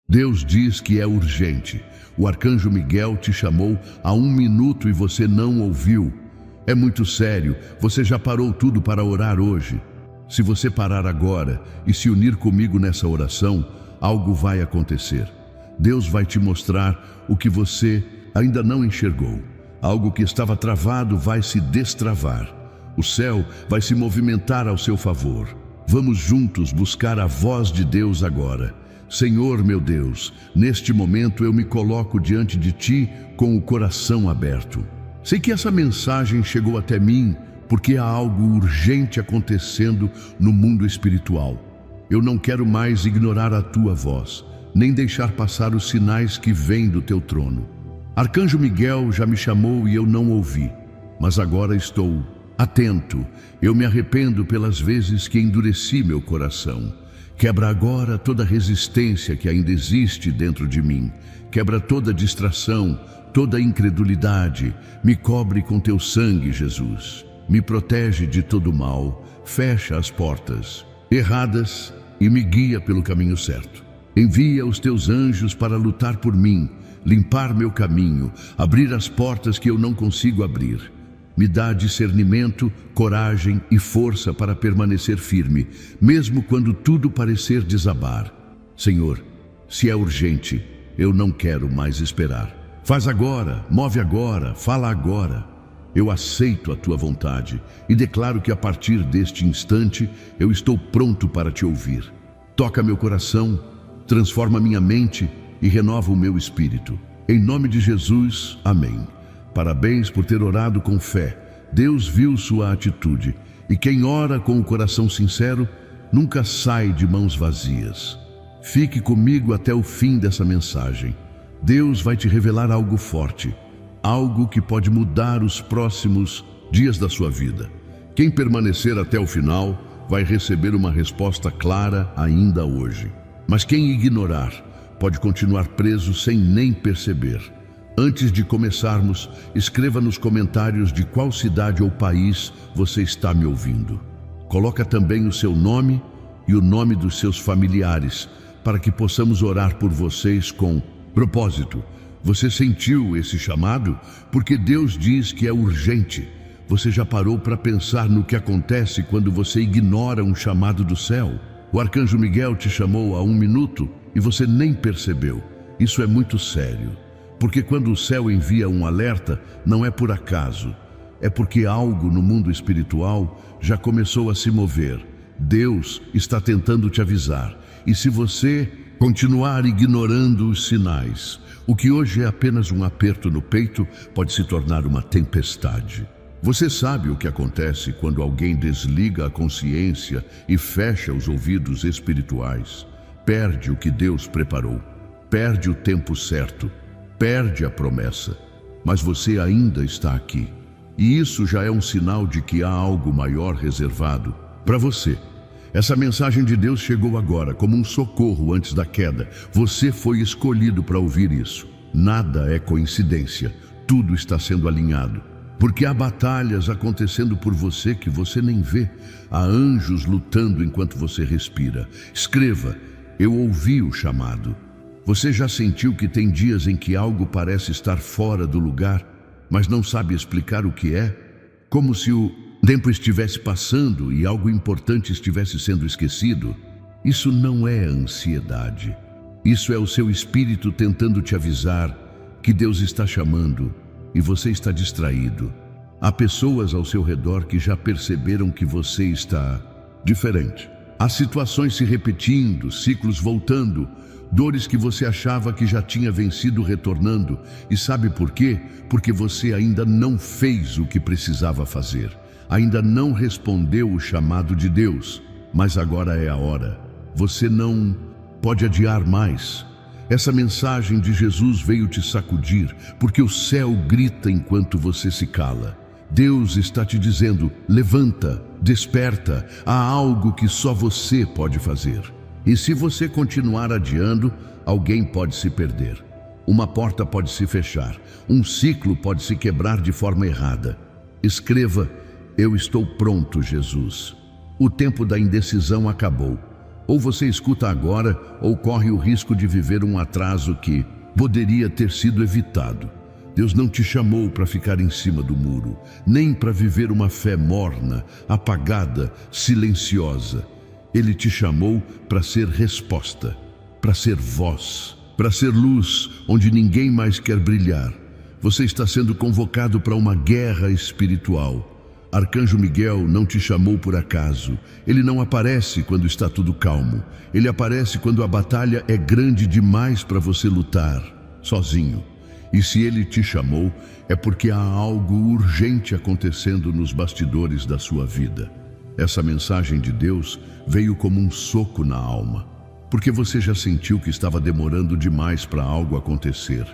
Deus diz que é urgente. O arcanjo Miguel te chamou há 1 minuto e você não ouviu. É muito sério, você já parou tudo para orar hoje. Se você parar agora e se unir comigo nessa oração, algo vai acontecer. Deus vai te mostrar o que você ainda não enxergou. Algo que estava travado vai se destravar. O céu vai se movimentar ao seu favor. Vamos juntos buscar a voz de Deus agora. Senhor meu Deus, neste momento eu me coloco diante de Ti com o coração aberto. Sei que essa mensagem chegou até mim porque há algo urgente acontecendo no mundo espiritual. Eu não quero mais ignorar a Tua voz, nem deixar passar os sinais que vêm do Teu trono. Arcanjo Miguel já me chamou e eu não ouvi, mas agora estou atento. Eu me arrependo pelas vezes que endureci meu coração. Quebra agora toda resistência que ainda existe dentro de mim. Quebra toda distração, toda incredulidade. Me cobre com Teu sangue, Jesus. Me protege de todo mal. Fecha as portas erradas e me guia pelo caminho certo. Envia os Teus anjos para lutar por mim, limpar meu caminho, abrir as portas que eu não consigo abrir. Me dá discernimento, coragem e força para permanecer firme, mesmo quando tudo parecer desabar. Senhor, se é urgente, eu não quero mais esperar. Faz agora, move agora, fala agora. Eu aceito a Tua vontade e declaro que a partir deste instante eu estou pronto para Te ouvir. Toca meu coração, transforma minha mente e renova o meu espírito. Em nome de Jesus, amém. Parabéns por ter orado com fé. Deus viu sua atitude. E quem ora com o coração sincero, nunca sai de mãos vazias. Fique comigo até o fim dessa mensagem. Deus vai te revelar algo forte. Algo que pode mudar os próximos dias da sua vida. Quem permanecer até o final vai receber uma resposta clara ainda hoje. Mas quem ignorar pode continuar preso sem nem perceber. Antes de começarmos, escreva nos comentários de qual cidade ou país você está me ouvindo. Coloca também o seu nome e o nome dos seus familiares, para que possamos orar por vocês com propósito. Você sentiu esse chamado? Porque Deus diz que é urgente. Você já parou para pensar no que acontece quando você ignora um chamado do céu? O arcanjo Miguel te chamou há 1 minuto e você nem percebeu. Isso é muito sério. Porque quando o céu envia um alerta, não é por acaso. É porque algo no mundo espiritual já começou a se mover. Deus está tentando te avisar. E se você continuar ignorando os sinais, o que hoje é apenas um aperto no peito pode se tornar uma tempestade. Você sabe o que acontece quando alguém desliga a consciência e fecha os ouvidos espirituais? Perde o que Deus preparou. Perde o tempo certo. Perde a promessa, mas você ainda está aqui. E isso já é um sinal de que há algo maior reservado para você. Essa mensagem de Deus chegou agora, como um socorro antes da queda. Você foi escolhido para ouvir isso. Nada é coincidência, tudo está sendo alinhado. Porque há batalhas acontecendo por você que você nem vê. Há anjos lutando enquanto você respira. Escreva, eu ouvi o chamado. Você já sentiu que tem dias em que algo parece estar fora do lugar, mas não sabe explicar o que é? Como se o tempo estivesse passando e algo importante estivesse sendo esquecido? Isso não é ansiedade. Isso é o seu espírito tentando te avisar que Deus está chamando e você está distraído. Há pessoas ao seu redor que já perceberam que você está diferente. Há situações se repetindo, ciclos voltando, dores que você achava que já tinha vencido retornando. E sabe por quê? Porque você ainda não fez o que precisava fazer. Ainda não respondeu o chamado de Deus. Mas agora é a hora. Você não pode adiar mais. Essa mensagem de Jesus veio te sacudir, porque o céu grita enquanto você se cala. Deus está te dizendo, levanta, desperta, há algo que só você pode fazer. E se você continuar adiando, alguém pode se perder. Uma porta pode se fechar. Um ciclo pode se quebrar de forma errada. Escreva, eu estou pronto, Jesus. O tempo da indecisão acabou. Ou você escuta agora, ou corre o risco de viver um atraso que poderia ter sido evitado. Deus não te chamou para ficar em cima do muro, nem para viver uma fé morna, apagada, silenciosa. Ele te chamou para ser resposta, para ser voz, para ser luz onde ninguém mais quer brilhar. Você está sendo convocado para uma guerra espiritual. Arcanjo Miguel não te chamou por acaso. Ele não aparece quando está tudo calmo. Ele aparece quando a batalha é grande demais para você lutar sozinho. E se ele te chamou, é porque há algo urgente acontecendo nos bastidores da sua vida. Essa mensagem de Deus veio como um soco na alma, porque você já sentiu que estava demorando demais para algo acontecer.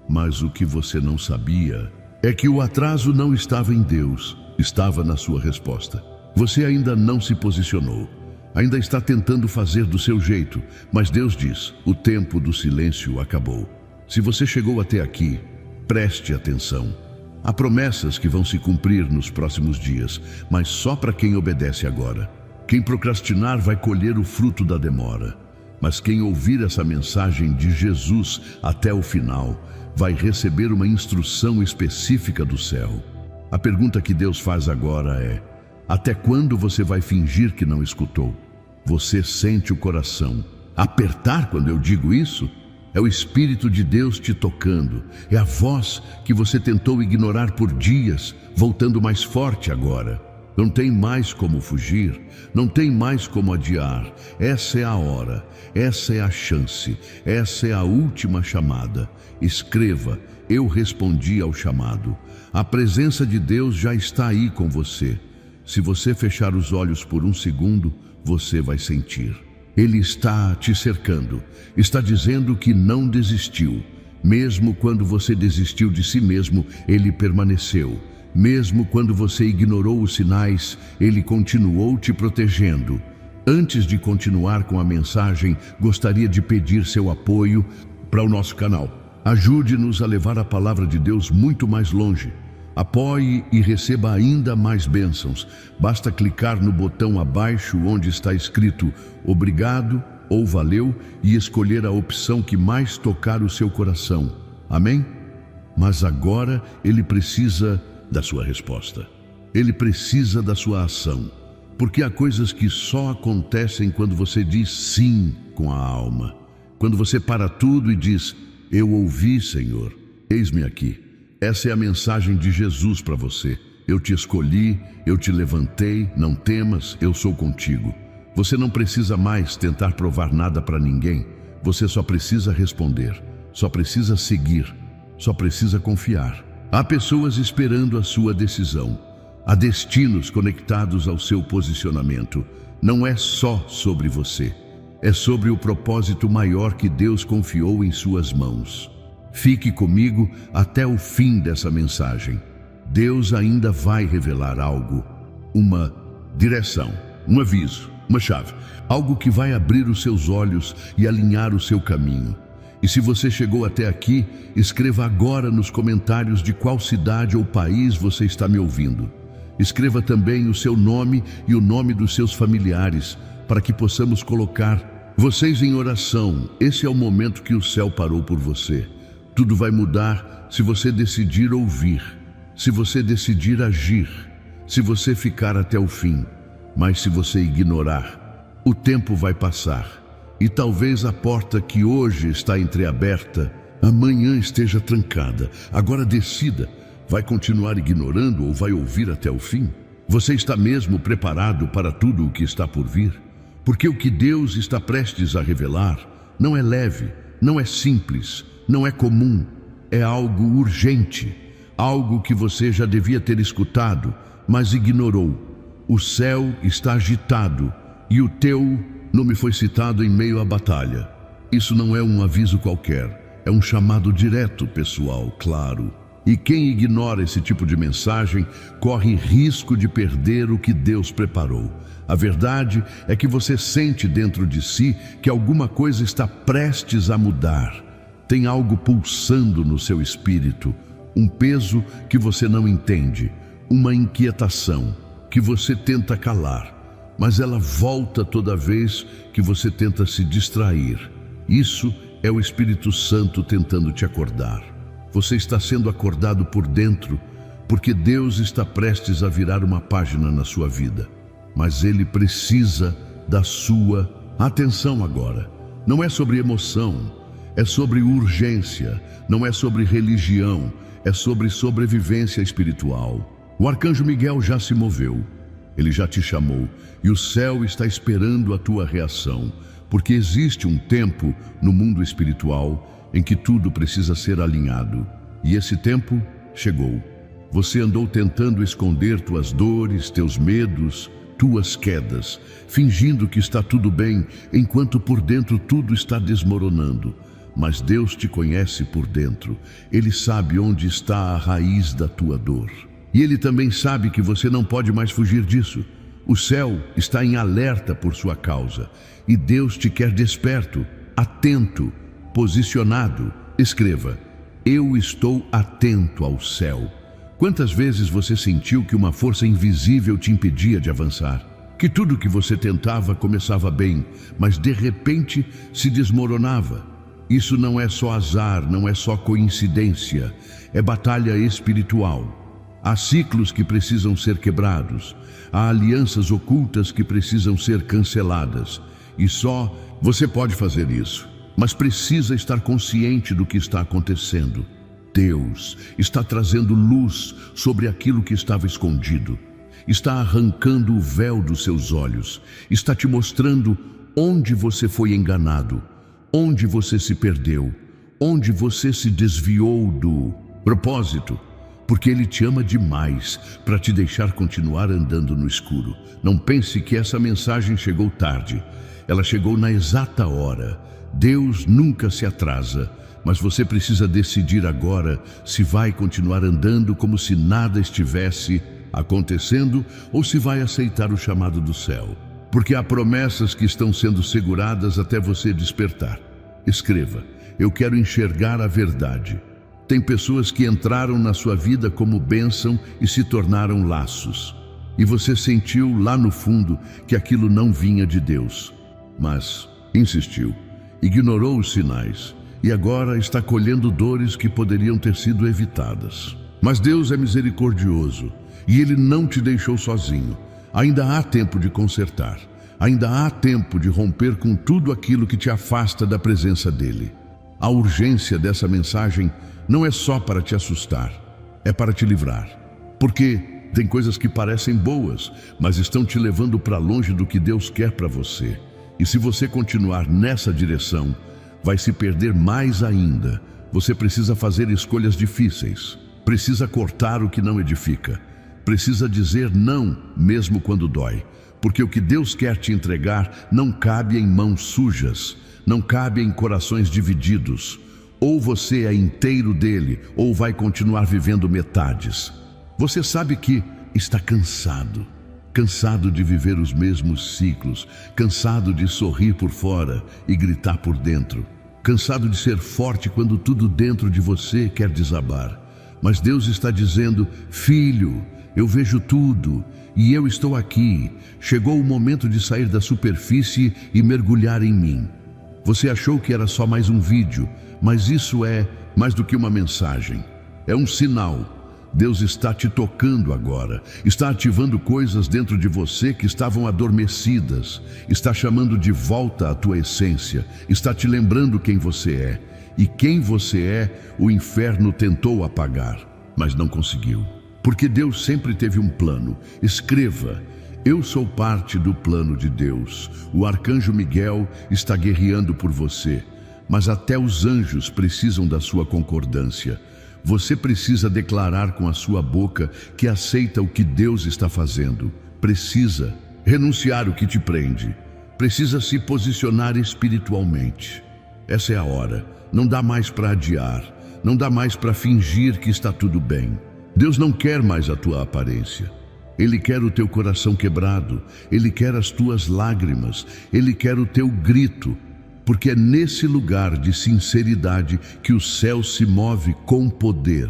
Mas o que você não sabia é que o atraso não estava em Deus, estava na sua resposta. Você ainda não se posicionou, ainda está tentando fazer do seu jeito, mas Deus diz: o tempo do silêncio acabou. Se você chegou até aqui, preste atenção. Há promessas que vão se cumprir nos próximos dias, mas só para quem obedece agora. Quem procrastinar vai colher o fruto da demora. Mas quem ouvir essa mensagem de Jesus até o final, vai receber uma instrução específica do céu. A pergunta que Deus faz agora é: até quando você vai fingir que não escutou? Você sente o coração apertar quando eu digo isso? É o Espírito de Deus te tocando. É a voz que você tentou ignorar por dias, voltando mais forte agora. Não tem mais como fugir, não tem mais como adiar. Essa é a hora, essa é a chance, essa é a última chamada. Escreva: eu respondi ao chamado. A presença de Deus já está aí com você. Se você fechar os olhos por um segundo, você vai sentir. Ele está te cercando, está dizendo que não desistiu. Mesmo quando você desistiu de si mesmo, ele permaneceu. Mesmo quando você ignorou os sinais, ele continuou te protegendo. Antes de continuar com a mensagem, gostaria de pedir seu apoio para o nosso canal. Ajude-nos a levar a palavra de Deus muito mais longe. Apoie e receba ainda mais bênçãos. Basta clicar no botão abaixo onde está escrito obrigado ou valeu e escolher a opção que mais tocar o seu coração. Amém? Mas agora ele precisa da sua resposta. Ele precisa da sua ação. Porque há coisas que só acontecem quando você diz sim com a alma. Quando você para tudo e diz: eu ouvi, Senhor, eis-me aqui. Essa é a mensagem de Jesus para você. Eu te escolhi, eu te levantei, não temas, eu sou contigo. Você não precisa mais tentar provar nada para ninguém. Você só precisa responder, só precisa seguir, só precisa confiar. Há pessoas esperando a sua decisão. Há destinos conectados ao seu posicionamento. Não é só sobre você. É sobre o propósito maior que Deus confiou em suas mãos. Fique comigo até o fim dessa mensagem. Deus ainda vai revelar algo, uma direção, um aviso, uma chave, algo que vai abrir os seus olhos e alinhar o seu caminho. E se você chegou até aqui, escreva agora nos comentários de qual cidade ou país você está me ouvindo. Escreva também o seu nome e o nome dos seus familiares, para que possamos colocar vocês em oração. Esse é o momento que o céu parou por você. Tudo vai mudar se você decidir ouvir, se você decidir agir, se você ficar até o fim. Mas se você ignorar, o tempo vai passar. E talvez a porta que hoje está entreaberta, amanhã esteja trancada. Agora decida, vai continuar ignorando ou vai ouvir até o fim? Você está mesmo preparado para tudo o que está por vir? Porque o que Deus está prestes a revelar não é leve, não é simples, não é comum, é algo urgente, algo que você já devia ter escutado, mas ignorou. O céu está agitado e o teu nome foi citado em meio à batalha. Isso não é um aviso qualquer, é um chamado direto, pessoal, claro. E quem ignora esse tipo de mensagem corre risco de perder o que Deus preparou. A verdade é que você sente dentro de si que alguma coisa está prestes a mudar. Tem algo pulsando no seu espírito, um peso que você não entende, uma inquietação que você tenta calar. mas ela volta toda vez que você tenta se distrair. Isso é o Espírito Santo tentando te acordar. Você está sendo acordado por dentro, porque Deus está prestes a virar uma página na sua vida. Mas Ele precisa da sua atenção agora. Não é sobre emoção, é sobre urgência, não é sobre religião, é sobre sobrevivência espiritual. O arcanjo Miguel já se moveu, ele já te chamou e o céu está esperando a tua reação, porque existe um tempo no mundo espiritual em que tudo precisa ser alinhado. E esse tempo chegou. Você andou tentando esconder tuas dores, teus medos, tuas quedas, fingindo que está tudo bem, enquanto por dentro tudo está desmoronando. Mas Deus te conhece por dentro. Ele sabe onde está a raiz da tua dor. E Ele também sabe que você não pode mais fugir disso. O céu está em alerta por sua causa. E Deus te quer desperto, atento, posicionado. Escreva: eu estou atento ao céu. Quantas vezes você sentiu que uma força invisível te impedia de avançar? Que tudo que você tentava começava bem, mas de repente se desmoronava? Isso não é só azar, não é só coincidência, é batalha espiritual. Há ciclos que precisam ser quebrados, há alianças ocultas que precisam ser canceladas. E só você pode fazer isso, mas precisa estar consciente do que está acontecendo. Deus está trazendo luz sobre aquilo que estava escondido. Está arrancando o véu dos seus olhos. Está te mostrando onde você foi enganado, onde você se perdeu, onde você se desviou do propósito. Porque Ele te ama demais para te deixar continuar andando no escuro. Não pense que essa mensagem chegou tarde. Ela chegou na exata hora. Deus nunca se atrasa. Mas você precisa decidir agora se vai continuar andando como se nada estivesse acontecendo ou se vai aceitar o chamado do céu. Porque há promessas que estão sendo seguradas até você despertar. Escreva: eu quero enxergar a verdade. Tem pessoas que entraram na sua vida como bênção e se tornaram laços. E você sentiu lá no fundo que aquilo não vinha de Deus. Mas insistiu, ignorou os sinais. E agora está colhendo dores que poderiam ter sido evitadas. Mas Deus é misericordioso e Ele não te deixou sozinho. Ainda há tempo de consertar. Ainda há tempo de romper com tudo aquilo que te afasta da presença dEle. A urgência dessa mensagem não é só para te assustar, é para te livrar. Porque tem coisas que parecem boas, mas estão te levando para longe do que Deus quer para você. E se você continuar nessa direção, vai se perder mais ainda. Você precisa fazer escolhas difíceis. Precisa cortar o que não edifica. Precisa dizer não, mesmo quando dói. Porque o que Deus quer te entregar não cabe em mãos sujas, não cabe em corações divididos. Ou você é inteiro dele, ou vai continuar vivendo metades. Você sabe que está cansado. Cansado de viver os mesmos ciclos. Cansado de sorrir por fora e gritar por dentro. Cansado de ser forte quando tudo dentro de você quer desabar. Mas Deus está dizendo: filho, eu vejo tudo e eu estou aqui. Chegou o momento de sair da superfície e mergulhar em mim. Você achou que era só mais um vídeo, mas isso é mais do que uma mensagem. É um sinal. Deus está te tocando agora, está ativando coisas dentro de você que estavam adormecidas, está chamando de volta a tua essência, está te lembrando quem você é. E quem você é, o inferno tentou apagar, mas não conseguiu. Porque Deus sempre teve um plano. Escreva: eu sou parte do plano de Deus. O arcanjo Miguel está guerreando por você, mas até os anjos precisam da sua concordância. Você precisa declarar com a sua boca que aceita o que Deus está fazendo. Precisa renunciar o que te prende. Precisa se posicionar espiritualmente. Essa é a hora. Não dá mais para adiar. Não dá mais para fingir que está tudo bem. Deus não quer mais a tua aparência. Ele quer o teu coração quebrado. Ele quer as tuas lágrimas. Ele quer o teu grito. Porque é nesse lugar de sinceridade que o céu se move com poder.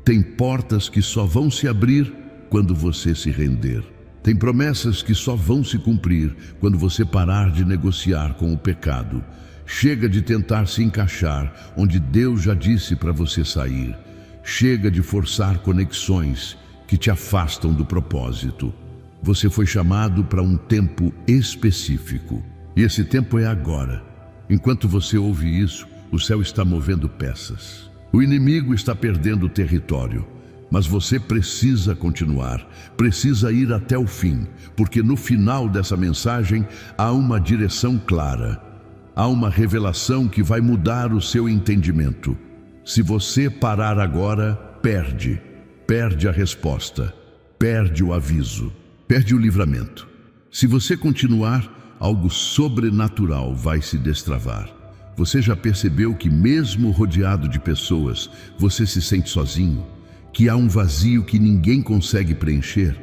Tem portas que só vão se abrir quando você se render. Tem promessas que só vão se cumprir quando você parar de negociar com o pecado. Chega de tentar se encaixar onde Deus já disse para você sair. Chega de forçar conexões que te afastam do propósito. Você foi chamado para um tempo específico. E esse tempo é agora. Enquanto você ouve isso, o céu está movendo peças. O inimigo está perdendo território. Mas você precisa continuar, precisa ir até o fim, porque no final dessa mensagem há uma direção clara. Há uma revelação que vai mudar o seu entendimento. Se você parar agora, perde. Perde a resposta, perde o aviso, perde o livramento. Se você continuar, algo sobrenatural vai se destravar. Você já percebeu que mesmo rodeado de pessoas, você se sente sozinho? Que há um vazio que ninguém consegue preencher?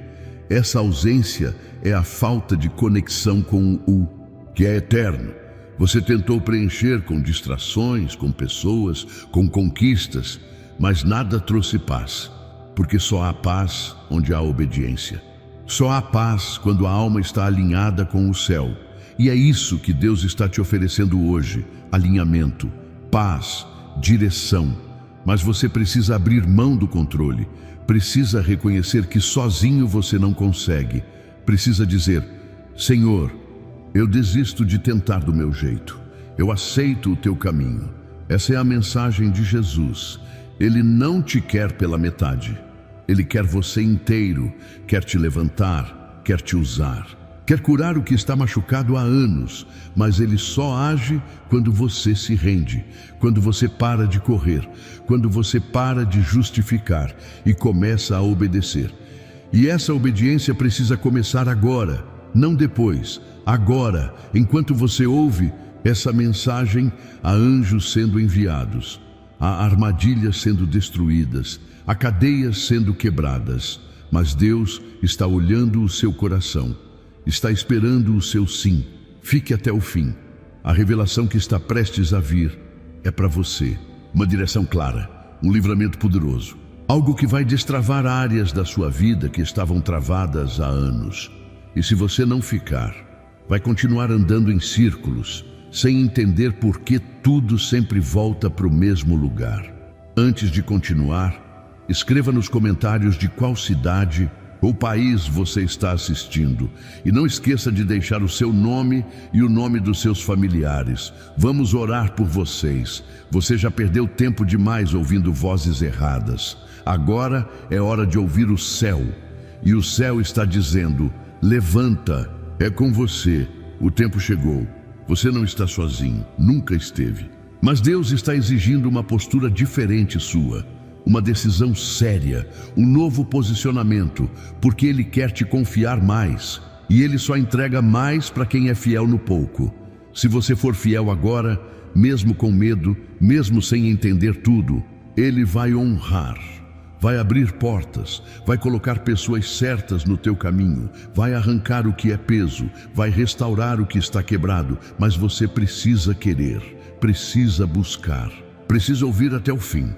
Essa ausência é a falta de conexão com o que é eterno. Você tentou preencher com distrações, com pessoas, com conquistas, mas nada trouxe paz, porque só há paz onde há obediência. Só há paz quando a alma está alinhada com o céu. E é isso que Deus está te oferecendo hoje: alinhamento, paz, direção. Mas você precisa abrir mão do controle. Precisa reconhecer que sozinho você não consegue. Precisa dizer: Senhor, eu desisto de tentar do meu jeito. Eu aceito o teu caminho. Essa é a mensagem de Jesus. Ele não te quer pela metade. Ele quer você inteiro, quer te levantar, quer te usar. Quer curar o que está machucado há anos, mas Ele só age quando você se rende, quando você para de correr, quando você para de justificar e começa a obedecer. E essa obediência precisa começar agora, não depois. Agora, enquanto você ouve essa mensagem, há anjos sendo enviados, há armadilhas sendo destruídas, há cadeias sendo quebradas, mas Deus está olhando o seu coração. Está esperando o seu sim. Fique até o fim. A revelação que está prestes a vir é para você. Uma direção clara, um livramento poderoso. Algo que vai destravar áreas da sua vida que estavam travadas há anos. E se você não ficar, vai continuar andando em círculos, sem entender por que tudo sempre volta para o mesmo lugar. Antes de continuar, escreva nos comentários de qual cidade ou país você está assistindo. E não esqueça de deixar o seu nome e o nome dos seus familiares. Vamos orar por vocês. Você já perdeu tempo demais ouvindo vozes erradas. Agora é hora de ouvir o céu. E o céu está dizendo: levanta, é com você. O tempo chegou. Você não está sozinho, nunca esteve. Mas Deus está exigindo uma postura diferente sua. Uma decisão séria, um novo posicionamento, porque Ele quer te confiar mais. E Ele só entrega mais para quem é fiel no pouco. Se você for fiel agora, mesmo com medo, mesmo sem entender tudo, Ele vai honrar, vai abrir portas, vai colocar pessoas certas no teu caminho, vai arrancar o que é peso, vai restaurar o que está quebrado, mas você precisa querer, precisa buscar, precisa ouvir até o fim.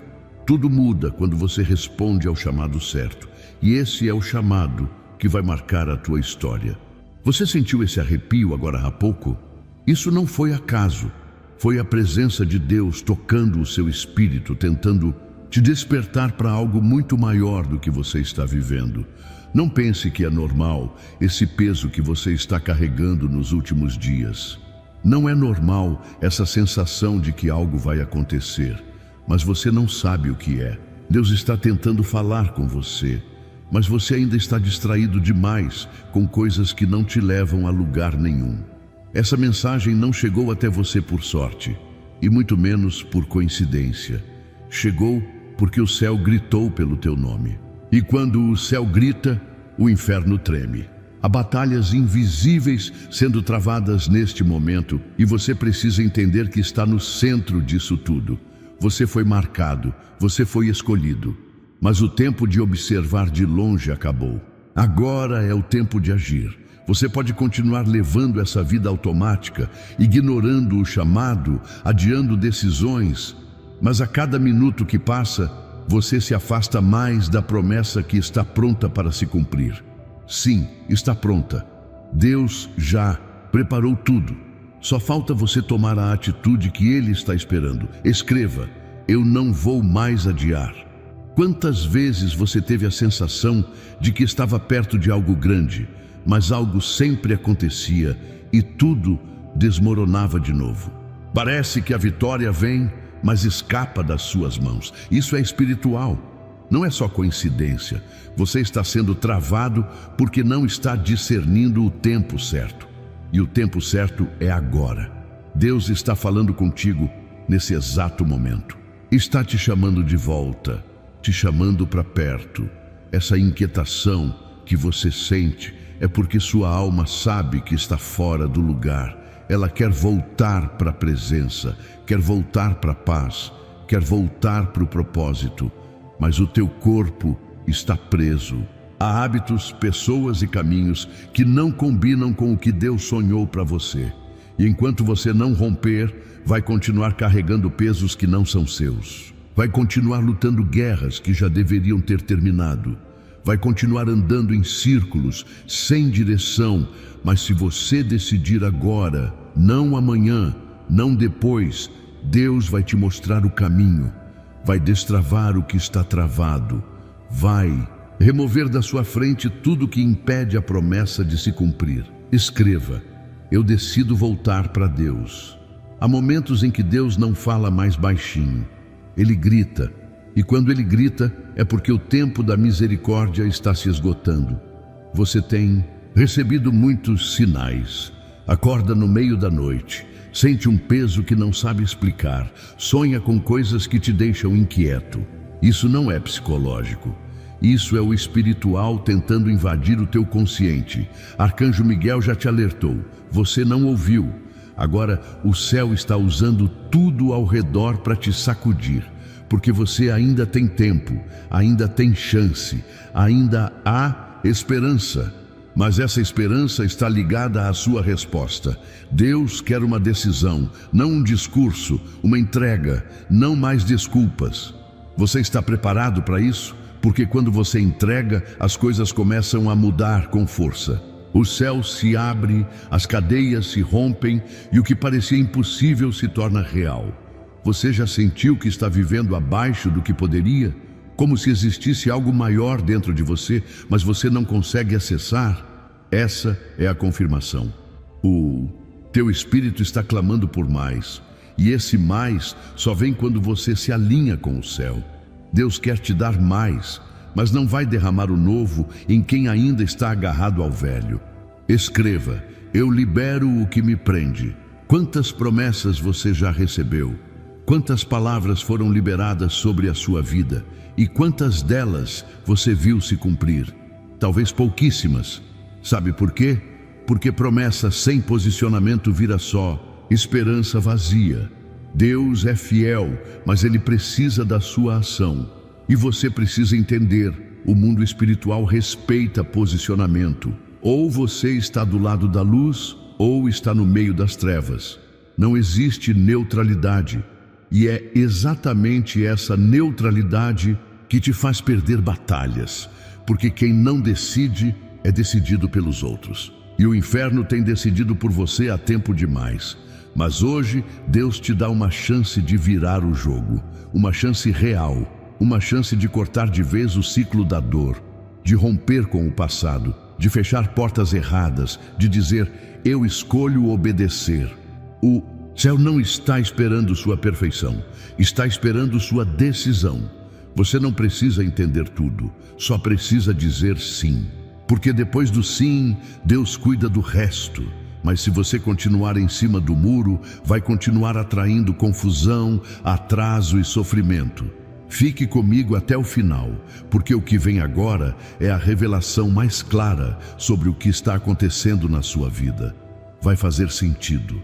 Tudo muda quando você responde ao chamado certo. E esse é o chamado que vai marcar a tua história. Você sentiu esse arrepio agora há pouco? Isso não foi acaso. Foi a presença de Deus tocando o seu espírito, tentando te despertar para algo muito maior do que você está vivendo. Não pense que é normal esse peso que você está carregando nos últimos dias. Não é normal essa sensação de que algo vai acontecer. Mas você não sabe o que é. Deus está tentando falar com você, mas você ainda está distraído demais com coisas que não te levam a lugar nenhum. Essa mensagem não chegou até você por sorte, e muito menos por coincidência. Chegou porque o céu gritou pelo teu nome. E quando o céu grita, o inferno treme. Há batalhas invisíveis sendo travadas neste momento, e você precisa entender que está no centro disso tudo. Você foi marcado, você foi escolhido, mas o tempo de observar de longe acabou. Agora é o tempo de agir. Você pode continuar levando essa vida automática, ignorando o chamado, adiando decisões, mas a cada minuto que passa, você se afasta mais da promessa que está pronta para se cumprir. Sim, está pronta. Deus já preparou tudo. Só falta você tomar a atitude que Ele está esperando. Escreva: eu não vou mais adiar. Quantas vezes você teve a sensação de que estava perto de algo grande, mas algo sempre acontecia e tudo desmoronava de novo? Parece que a vitória vem, mas escapa das suas mãos. Isso é espiritual. Não é só coincidência. Você está sendo travado porque não está discernindo o tempo certo. E o tempo certo é agora. Deus está falando contigo nesse exato momento. Está te chamando de volta, te chamando para perto. Essa inquietação que você sente é porque sua alma sabe que está fora do lugar. Ela quer voltar para a presença, quer voltar para a paz, quer voltar para o propósito. Mas o teu corpo está preso. Há hábitos, pessoas e caminhos que não combinam com o que Deus sonhou para você. E enquanto você não romper, vai continuar carregando pesos que não são seus. Vai continuar lutando guerras que já deveriam ter terminado. Vai continuar andando em círculos, sem direção. Mas se você decidir agora, não amanhã, não depois, Deus vai te mostrar o caminho. Vai destravar o que está travado. Vai remover da sua frente tudo que impede a promessa de se cumprir. Escreva: eu decido voltar para Deus. Há momentos em que Deus não fala mais baixinho. Ele grita. E quando Ele grita, é porque o tempo da misericórdia está se esgotando. Você tem recebido muitos sinais. Acorda no meio da noite. Sente um peso que não sabe explicar. Sonha com coisas que te deixam inquieto. Isso não é psicológico. Isso é o espiritual tentando invadir o teu consciente. Arcanjo Miguel já te alertou. Você não ouviu. Agora o céu está usando tudo ao redor para te sacudir. Porque você ainda tem tempo, ainda tem chance, ainda há esperança. Mas essa esperança está ligada à sua resposta. Deus quer uma decisão, não um discurso, uma entrega, não mais desculpas. Você está preparado para isso? Porque quando você entrega, as coisas começam a mudar com força. O céu se abre, as cadeias se rompem e o que parecia impossível se torna real. Você já sentiu que está vivendo abaixo do que poderia? Como se existisse algo maior dentro de você, mas você não consegue acessar? Essa é a confirmação. O teu espírito está clamando por mais, e esse mais só vem quando você se alinha com o céu. Deus quer te dar mais, mas não vai derramar o novo em quem ainda está agarrado ao velho. Escreva: eu libero o que me prende. Quantas promessas você já recebeu? Quantas palavras foram liberadas sobre a sua vida? E quantas delas você viu se cumprir? Talvez pouquíssimas. Sabe por quê? Porque promessa sem posicionamento vira só esperança vazia. Deus é fiel, mas Ele precisa da sua ação. E você precisa entender, o mundo espiritual respeita posicionamento. Ou você está do lado da luz, ou está no meio das trevas. Não existe neutralidade. E é exatamente essa neutralidade que te faz perder batalhas, porque quem não decide é decidido pelos outros. E o inferno tem decidido por você há tempo demais. Mas hoje Deus te dá uma chance de virar o jogo, uma chance real, uma chance de cortar de vez o ciclo da dor, de romper com o passado, de fechar portas erradas, de dizer: eu escolho obedecer. O céu não está esperando sua perfeição, está esperando sua decisão. Você não precisa entender tudo, só precisa dizer sim. Porque depois do sim, Deus cuida do resto. Mas se você continuar em cima do muro, vai continuar atraindo confusão, atraso e sofrimento. Fique comigo até o final, porque o que vem agora é a revelação mais clara sobre o que está acontecendo na sua vida. Vai fazer sentido.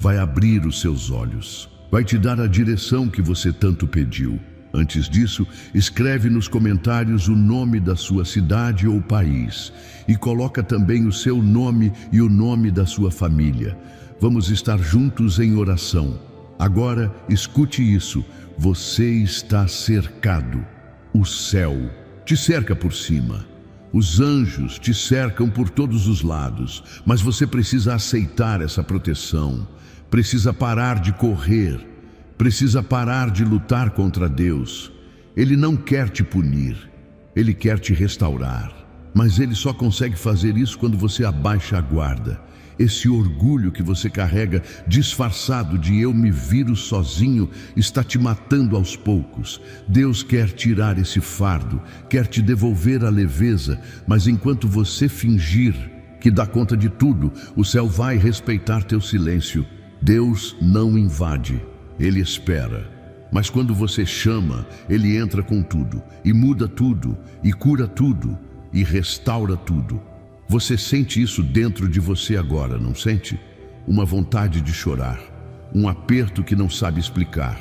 Vai abrir os seus olhos, vai te dar a direção que você tanto pediu. Antes disso, escreve nos comentários o nome da sua cidade ou país e coloca também o seu nome e o nome da sua família. Vamos estar juntos em oração. Agora, escute isso, você está cercado. O céu te cerca por cima. Os anjos te cercam por todos os lados, mas você precisa aceitar essa proteção. Precisa parar de correr. Precisa parar de lutar contra Deus. Ele não quer te punir. Ele quer te restaurar. Mas ele só consegue fazer isso quando você abaixa a guarda. Esse orgulho que você carrega, disfarçado de eu me viro sozinho, está te matando aos poucos. Deus quer tirar esse fardo, quer te devolver a leveza, mas enquanto você fingir que dá conta de tudo, o céu vai respeitar teu silêncio. Deus não invade, Ele espera. Mas quando você chama, Ele entra com tudo, e muda tudo, e cura tudo, e restaura tudo. Você sente isso dentro de você agora, não sente? Uma vontade de chorar, um aperto que não sabe explicar.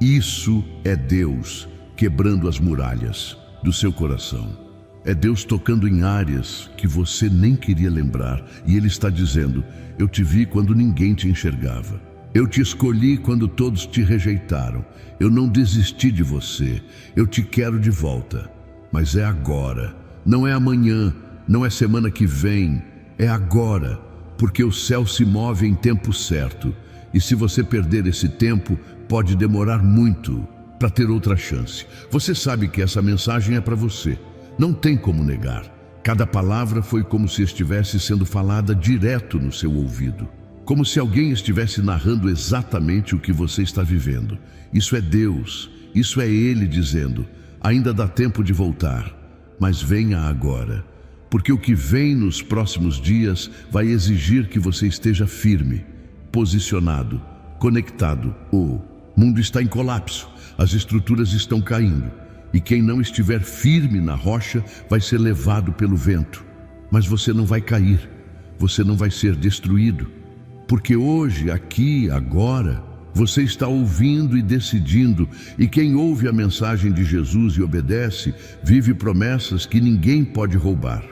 Isso é Deus quebrando as muralhas do seu coração. É Deus tocando em áreas que você nem queria lembrar, e Ele está dizendo: eu te vi quando ninguém te enxergava. Eu te escolhi quando todos te rejeitaram. Eu não desisti de você. Eu te quero de volta. Mas é agora, não é amanhã. Não é semana que vem, é agora, porque o céu se move em tempo certo. E se você perder esse tempo, pode demorar muito para ter outra chance. Você sabe que essa mensagem é para você. Não tem como negar. Cada palavra foi como se estivesse sendo falada direto no seu ouvido. Como se alguém estivesse narrando exatamente o que você está vivendo. Isso é Deus, isso é Ele dizendo: ainda dá tempo de voltar, mas venha agora. Porque o que vem nos próximos dias vai exigir que você esteja firme, posicionado, conectado. O mundo está em colapso, as estruturas estão caindo, e quem não estiver firme na rocha vai ser levado pelo vento. Mas você não vai cair, você não vai ser destruído, porque hoje, aqui, agora, você está ouvindo e decidindo, e quem ouve a mensagem de Jesus e obedece, vive promessas que ninguém pode roubar.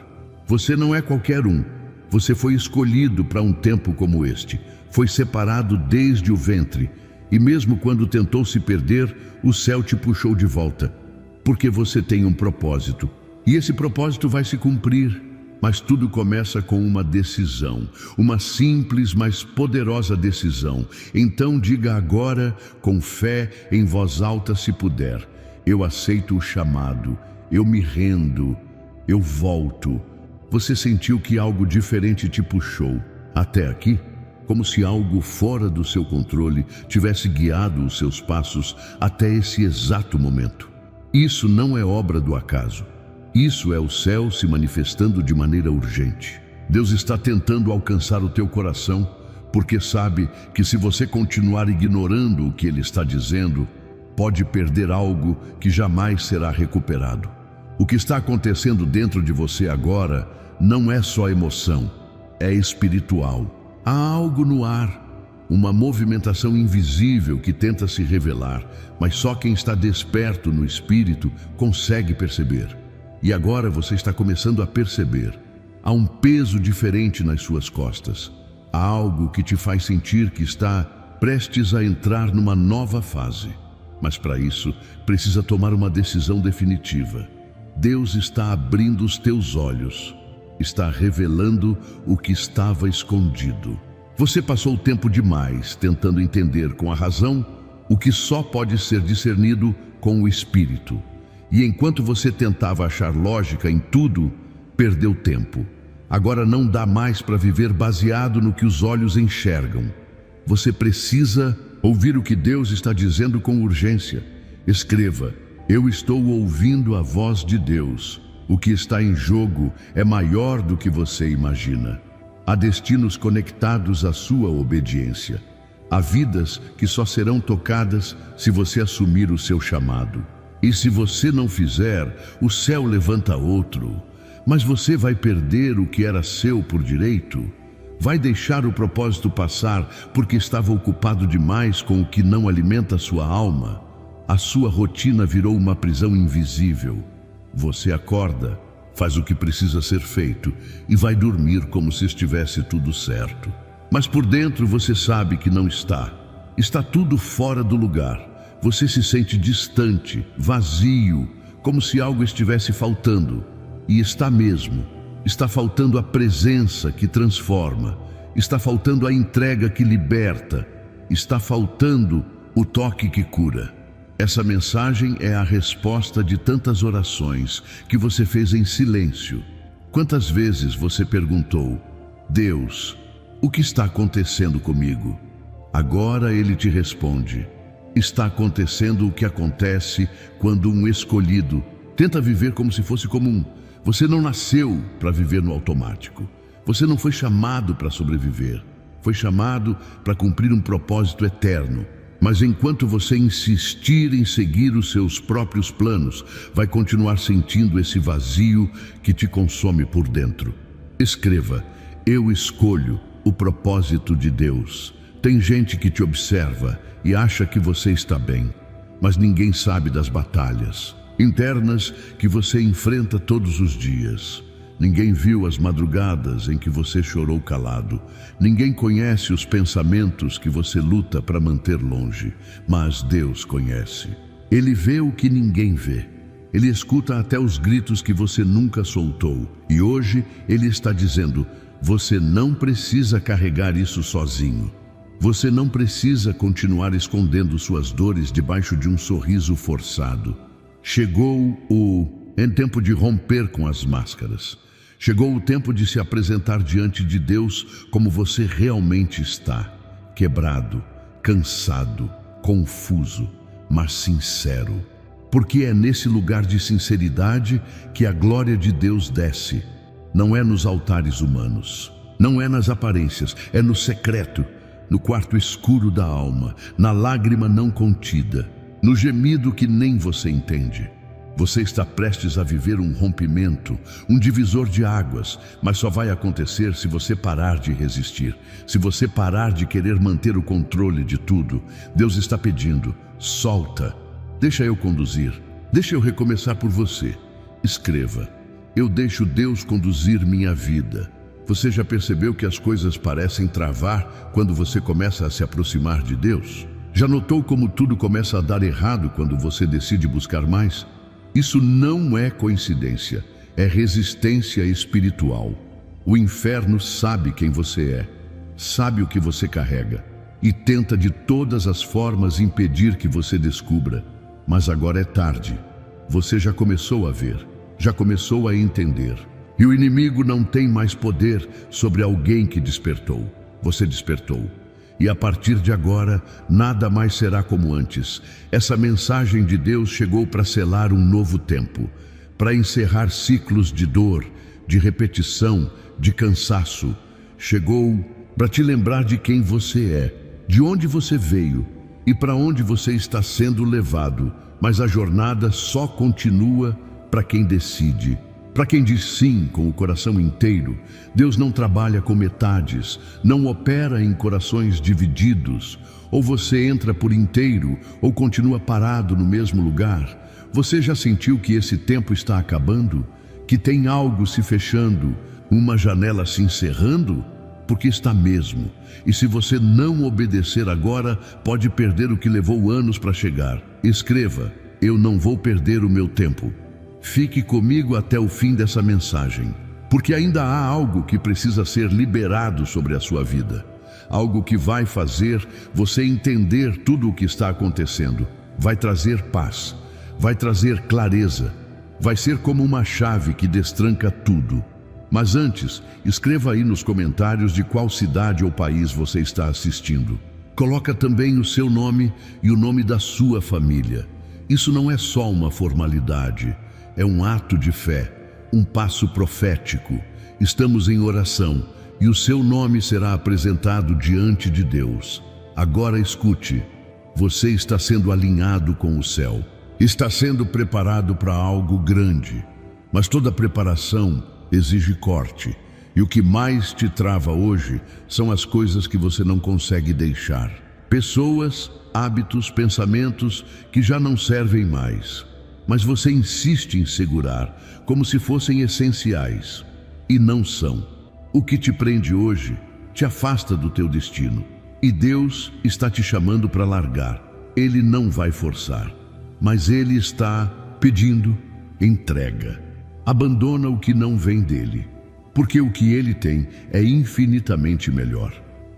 Você não é qualquer um. Você foi escolhido para um tempo como este. Foi separado desde o ventre. E mesmo quando tentou se perder, o céu te puxou de volta. Porque você tem um propósito. E esse propósito vai se cumprir. Mas tudo começa com uma decisão. Uma simples, mas poderosa decisão. Então diga agora, com fé, em voz alta se puder: eu aceito o chamado. Eu me rendo. Eu volto. Você sentiu que algo diferente te puxou até aqui? Como se algo fora do seu controle tivesse guiado os seus passos até esse exato momento. Isso não é obra do acaso. Isso é o céu se manifestando de maneira urgente. Deus está tentando alcançar o teu coração, porque sabe que se você continuar ignorando o que Ele está dizendo, pode perder algo que jamais será recuperado. O que está acontecendo dentro de você agora não é só emoção, é espiritual. Há algo no ar, uma movimentação invisível que tenta se revelar, mas só quem está desperto no espírito consegue perceber. E agora você está começando a perceber. Há um peso diferente nas suas costas. Há algo que te faz sentir que está prestes a entrar numa nova fase. Mas para isso, precisa tomar uma decisão definitiva. Deus está abrindo os teus olhos. Está revelando o que estava escondido. Você passou tempo demais tentando entender com a razão o que só pode ser discernido com o espírito. E enquanto você tentava achar lógica em tudo, perdeu tempo. Agora não dá mais para viver baseado no que os olhos enxergam. Você precisa ouvir o que Deus está dizendo com urgência. Escreva: eu estou ouvindo a voz de Deus. O que está em jogo é maior do que você imagina. Há destinos conectados à sua obediência. Há vidas que só serão tocadas se você assumir o seu chamado. E se você não fizer, o céu levanta outro. Mas você vai perder o que era seu por direito. Vai deixar o propósito passar porque estava ocupado demais com o que não alimenta a sua alma. A sua rotina virou uma prisão invisível. Você acorda, faz o que precisa ser feito e vai dormir como se estivesse tudo certo. Mas por dentro você sabe que não está. Está tudo fora do lugar. Você se sente distante, vazio, como se algo estivesse faltando. e está mesmo. Está faltando a presença que transforma. Está faltando a entrega que liberta. Está faltando o toque que cura. Essa mensagem é a resposta de tantas orações que você fez em silêncio. Quantas vezes você perguntou: Deus, o que está acontecendo comigo? Agora Ele te responde: está acontecendo o que acontece quando um escolhido tenta viver como se fosse comum. Você não nasceu para viver no automático. Você não foi chamado para sobreviver. Foi chamado para cumprir um propósito eterno. Mas enquanto você insistir em seguir os seus próprios planos, vai continuar sentindo esse vazio que te consome por dentro. Escreva: eu escolho o propósito de Deus. Tem gente que te observa e acha que você está bem, mas ninguém sabe das batalhas internas que você enfrenta todos os dias. Ninguém viu as madrugadas em que você chorou calado. Ninguém conhece os pensamentos que você luta para manter longe, mas Deus conhece. Ele vê o que ninguém vê. Ele escuta até os gritos que você nunca soltou. E hoje Ele está dizendo: você não precisa carregar isso sozinho. Você não precisa continuar escondendo suas dores debaixo de um sorriso forçado. Chegou o tempo de romper com as máscaras. Chegou o tempo de se apresentar diante de Deus como você realmente está. Quebrado, cansado, confuso, mas sincero. Porque é nesse lugar de sinceridade que a glória de Deus desce. Não é nos altares humanos, não é nas aparências, é no secreto, no quarto escuro da alma, na lágrima não contida, no gemido que nem você entende. Você está prestes a viver um rompimento, um divisor de águas, mas só vai acontecer se você parar de resistir, se você parar de querer manter o controle de tudo. Deus está pedindo: solta, deixa eu conduzir, deixa eu recomeçar por você. Escreva: eu deixo Deus conduzir minha vida. Você já percebeu que as coisas parecem travar quando você começa a se aproximar de Deus? Já notou como tudo começa a dar errado quando você decide buscar mais? Isso não é coincidência, é resistência espiritual. O inferno sabe quem você é, sabe o que você carrega e tenta de todas as formas impedir que você descubra. Mas agora é tarde. Você já começou a ver, já começou a entender. E o inimigo não tem mais poder sobre alguém que despertou. Você despertou. E a partir de agora, nada mais será como antes. Essa mensagem de Deus chegou para selar um novo tempo, para encerrar ciclos de dor, de repetição, de cansaço. Chegou para te lembrar de quem você é, de onde você veio e para onde você está sendo levado. Mas a jornada só continua para quem decide. Para quem diz sim com o coração inteiro. Deus não trabalha com metades, não opera em corações divididos. Ou você entra por inteiro, ou continua parado no mesmo lugar. Você já sentiu que esse tempo está acabando? Que tem algo se fechando, uma janela se encerrando? Porque está mesmo. E se você não obedecer agora, pode perder o que levou anos para chegar. Escreva: eu não vou perder o meu tempo. Fique comigo até o fim dessa mensagem, porque ainda há algo que precisa ser liberado sobre a sua vida. Algo que vai fazer você entender tudo o que está acontecendo. Vai trazer paz, vai trazer clareza, vai ser como uma chave que destranca tudo. Mas antes, escreva aí nos comentários de qual cidade ou país você está assistindo. Coloca também o seu nome e o nome da sua família. Isso não é só uma formalidade. É um ato de fé, um passo profético. Estamos em oração e o seu nome será apresentado diante de Deus. Agora escute, você está sendo alinhado com o céu. Está sendo preparado para algo grande. Mas toda preparação exige corte. E o que mais te trava hoje são as coisas que você não consegue deixar. Pessoas, hábitos, pensamentos que já não servem mais. Mas você insiste em segurar, como se fossem essenciais, e não são. O que te prende hoje te afasta do teu destino, e Deus está te chamando para largar. Ele não vai forçar, mas Ele está pedindo entrega. Abandona o que não vem dele, porque o que ele tem é infinitamente melhor.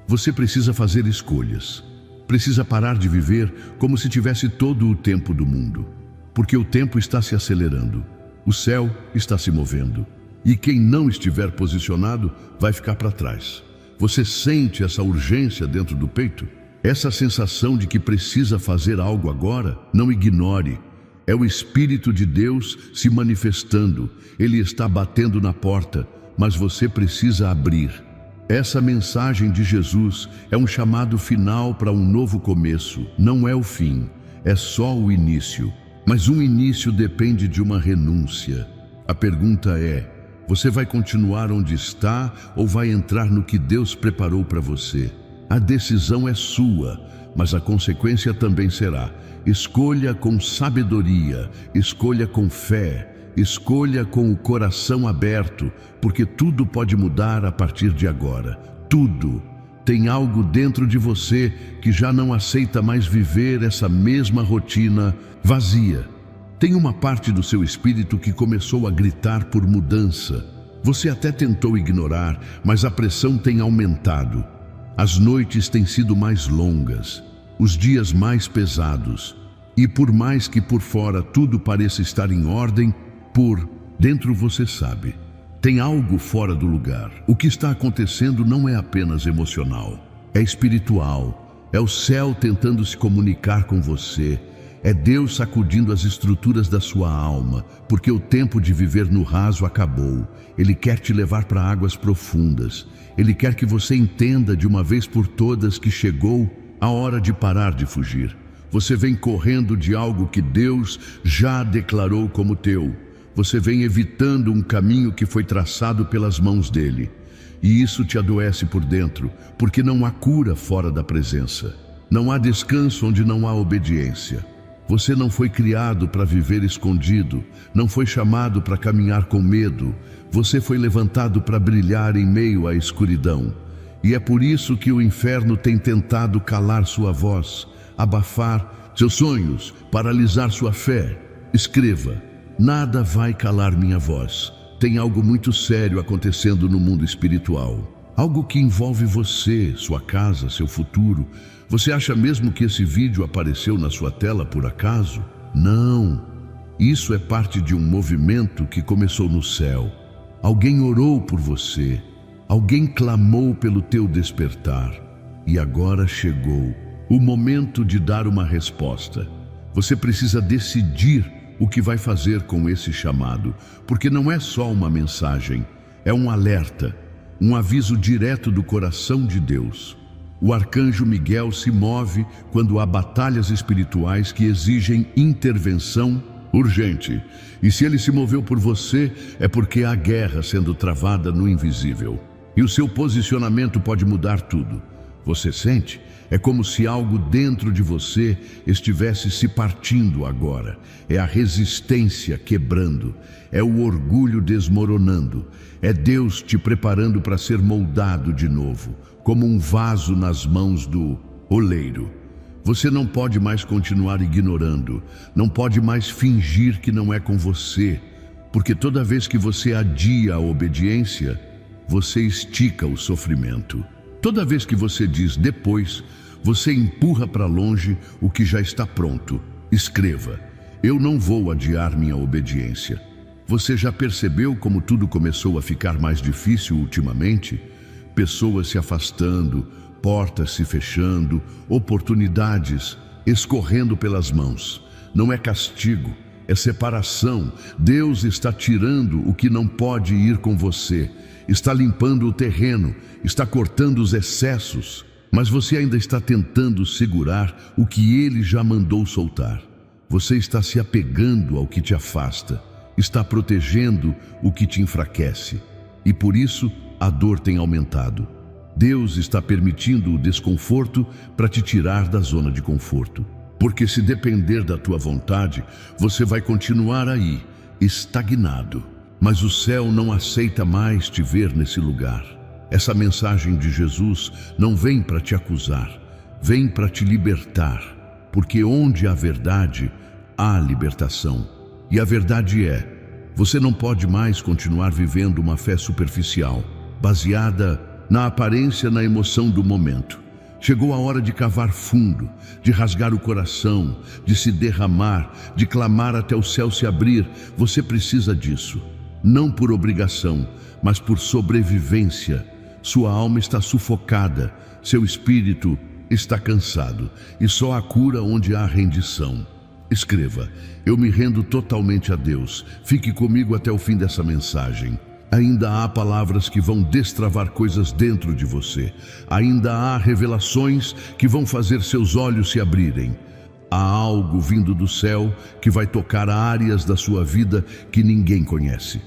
Você precisa fazer escolhas. Precisa parar de viver como se tivesse todo o tempo do mundo, porque o tempo está se acelerando, o céu está se movendo, e quem não estiver posicionado vai ficar para trás. Você sente essa urgência dentro do peito? Essa sensação de que precisa fazer algo agora? Não ignore. É o Espírito de Deus se manifestando. Ele está batendo na porta, mas você precisa abrir. Essa mensagem de Jesus é um chamado final para um novo começo. Não é o fim, é só o início. Mas um início depende de uma renúncia. A pergunta é: você vai continuar onde está ou vai entrar no que Deus preparou para você? A decisão é sua, mas a consequência também será. Escolha com sabedoria, escolha com fé, escolha com o coração aberto, porque tudo pode mudar a partir de agora. Tudo. Tem algo dentro de você que já não aceita mais viver essa mesma rotina vazia. Tem uma parte do seu espírito que começou a gritar por mudança. Você até tentou ignorar, mas a pressão tem aumentado. As noites têm sido mais longas, os dias mais pesados. E por mais que por fora tudo pareça estar em ordem, por dentro você sabe. Tem algo fora do lugar. O que está acontecendo não é apenas emocional, é espiritual. É o céu tentando se comunicar com você. É Deus sacudindo as estruturas da sua alma, porque o tempo de viver no raso acabou. Ele quer te levar para águas profundas. Ele quer que você entenda de uma vez por todas que chegou a hora de parar de fugir. Você vem correndo de algo que Deus já declarou como teu. Você vem evitando um caminho que foi traçado pelas mãos dele. E isso te adoece por dentro, porque não há cura fora da presença. Não há descanso onde não há obediência. Você não foi criado para viver escondido, não foi chamado para caminhar com medo. Você foi levantado para brilhar em meio à escuridão. E é por isso que o inferno tem tentado calar sua voz, abafar seus sonhos, paralisar sua fé. Escreva: nada vai calar minha voz. Tem algo muito sério acontecendo no mundo espiritual. Algo que envolve você, sua casa, seu futuro. Você acha mesmo que esse vídeo apareceu na sua tela por acaso? Não. Isso é parte de um movimento que começou no céu. Alguém orou por você. Alguém clamou pelo teu despertar. E agora chegou o momento de dar uma resposta. Você precisa decidir o que vai fazer com esse chamado, porque não é só uma mensagem, é um alerta, um aviso direto do coração de Deus. O arcanjo Miguel se move quando há batalhas espirituais que exigem intervenção urgente. E se ele se moveu por você, é porque há guerra sendo travada no invisível. E o seu posicionamento pode mudar tudo. Você sente? É como se algo dentro de você estivesse se partindo agora. É a resistência quebrando. É o orgulho desmoronando. É Deus te preparando para ser moldado de novo, como um vaso nas mãos do oleiro. Você não pode mais continuar ignorando. Não pode mais fingir que não é com você. Porque toda vez que você adia a obediência, você estica o sofrimento. Toda vez que você diz depois, você empurra para longe o que já está pronto. Escreva: eu não vou adiar minha obediência. Você já percebeu como tudo começou a ficar mais difícil ultimamente? Pessoas se afastando, portas se fechando, oportunidades escorrendo pelas mãos. Não é castigo, é separação. Deus está tirando o que não pode ir com você. Está limpando o terreno, está cortando os excessos, mas você ainda está tentando segurar o que Ele já mandou soltar. Você está se apegando ao que te afasta, está protegendo o que te enfraquece, e por isso a dor tem aumentado. Deus está permitindo o desconforto para te tirar da zona de conforto, porque se depender da tua vontade, você vai continuar aí, estagnado. Mas o céu não aceita mais te ver nesse lugar. Essa mensagem de Jesus não vem para te acusar, vem para te libertar, porque onde há verdade, há libertação. E a verdade é: Você não pode mais continuar vivendo uma fé superficial, baseada na aparência, na emoção do momento. Chegou a hora de cavar fundo, de rasgar o coração, de se derramar, de clamar até o céu se abrir. Você precisa disso, não por obrigação, mas por sobrevivência. Sua alma está sufocada, seu espírito está cansado, e só há cura onde há rendição. Escreva: eu me rendo totalmente a Deus. Fique comigo até o fim dessa mensagem. Ainda há palavras que vão destravar coisas dentro de você. Ainda há revelações que vão fazer seus olhos se abrirem. Há algo vindo do céu que vai tocar áreas da sua vida que ninguém conhece.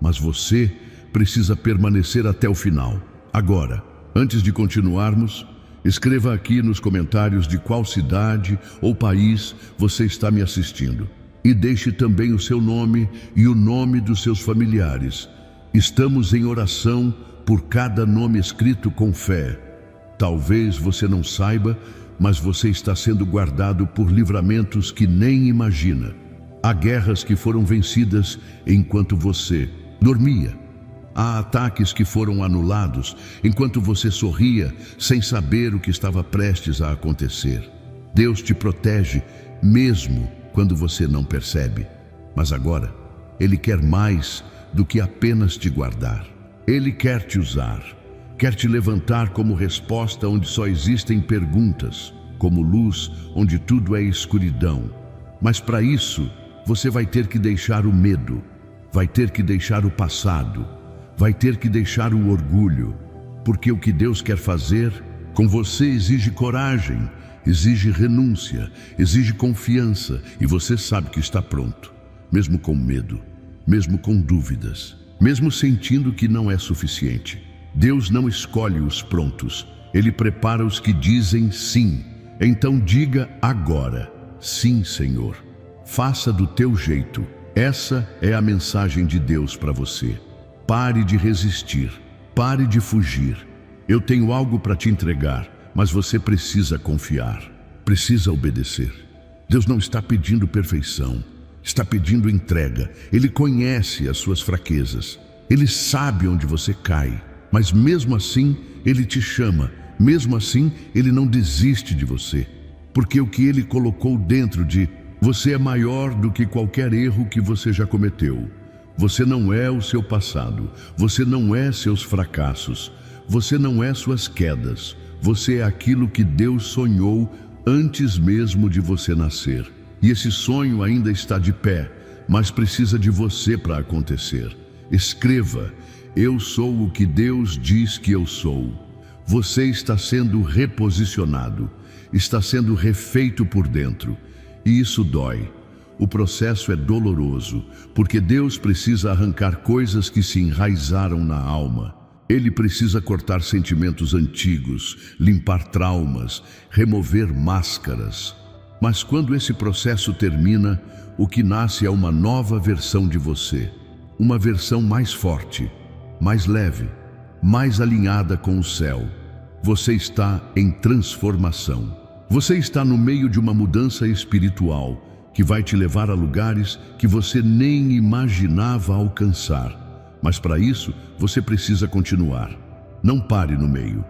Mas você precisa permanecer até o final. Agora, antes de continuarmos, escreva aqui nos comentários de qual cidade ou país você está me assistindo. E deixe também o seu nome e o nome dos seus familiares. Estamos em oração por cada nome escrito com fé. Talvez você não saiba, mas você está sendo guardado por livramentos que nem imagina. Há guerras que foram vencidas enquanto você dormia. Há ataques que foram anulados enquanto você sorria, sem saber o que estava prestes a acontecer. Deus te protege mesmo quando você não percebe. Mas agora, Ele quer mais do que apenas te guardar. Ele quer te usar, quer te levantar como resposta onde só existem perguntas, como luz onde tudo é escuridão. Mas para isso, você vai ter que deixar o medo, vai ter que deixar o passado, vai ter que deixar o orgulho, porque o que Deus quer fazer com você exige coragem, exige renúncia, exige confiança, e você sabe que está pronto, mesmo com medo, mesmo com dúvidas, mesmo sentindo que não é suficiente. Deus não escolhe os prontos, Ele prepara os que dizem sim. Então diga agora: sim, Senhor, faça do teu jeito. Essa é a mensagem de Deus para você. Pare de resistir, pare de fugir. Eu tenho algo para te entregar, mas você precisa confiar, precisa obedecer. Deus não está pedindo perfeição, está pedindo entrega. Ele conhece as suas fraquezas, Ele sabe onde você cai, mas mesmo assim Ele te chama, mesmo assim Ele não desiste de você, porque o que Ele colocou dentro de você é maior do que qualquer erro que você já cometeu. Você não é o seu passado, você não é seus fracassos, você não é suas quedas, você é aquilo que Deus sonhou antes mesmo de você nascer. E esse sonho ainda está de pé, mas precisa de você para acontecer. Escreva: eu sou o que Deus diz que eu sou. Você está sendo reposicionado, está sendo refeito por dentro, e isso dói. O processo é doloroso, porque Deus precisa arrancar coisas que se enraizaram na alma. Ele precisa cortar sentimentos antigos, limpar traumas, remover máscaras. Mas quando esse processo termina, o que nasce é uma nova versão de você. Uma versão mais forte, mais leve, mais alinhada com o céu. Você está em transformação. Você está no meio de uma mudança espiritual que vai te levar a lugares que você nem imaginava alcançar. Mas para isso, você precisa continuar. Não pare no meio.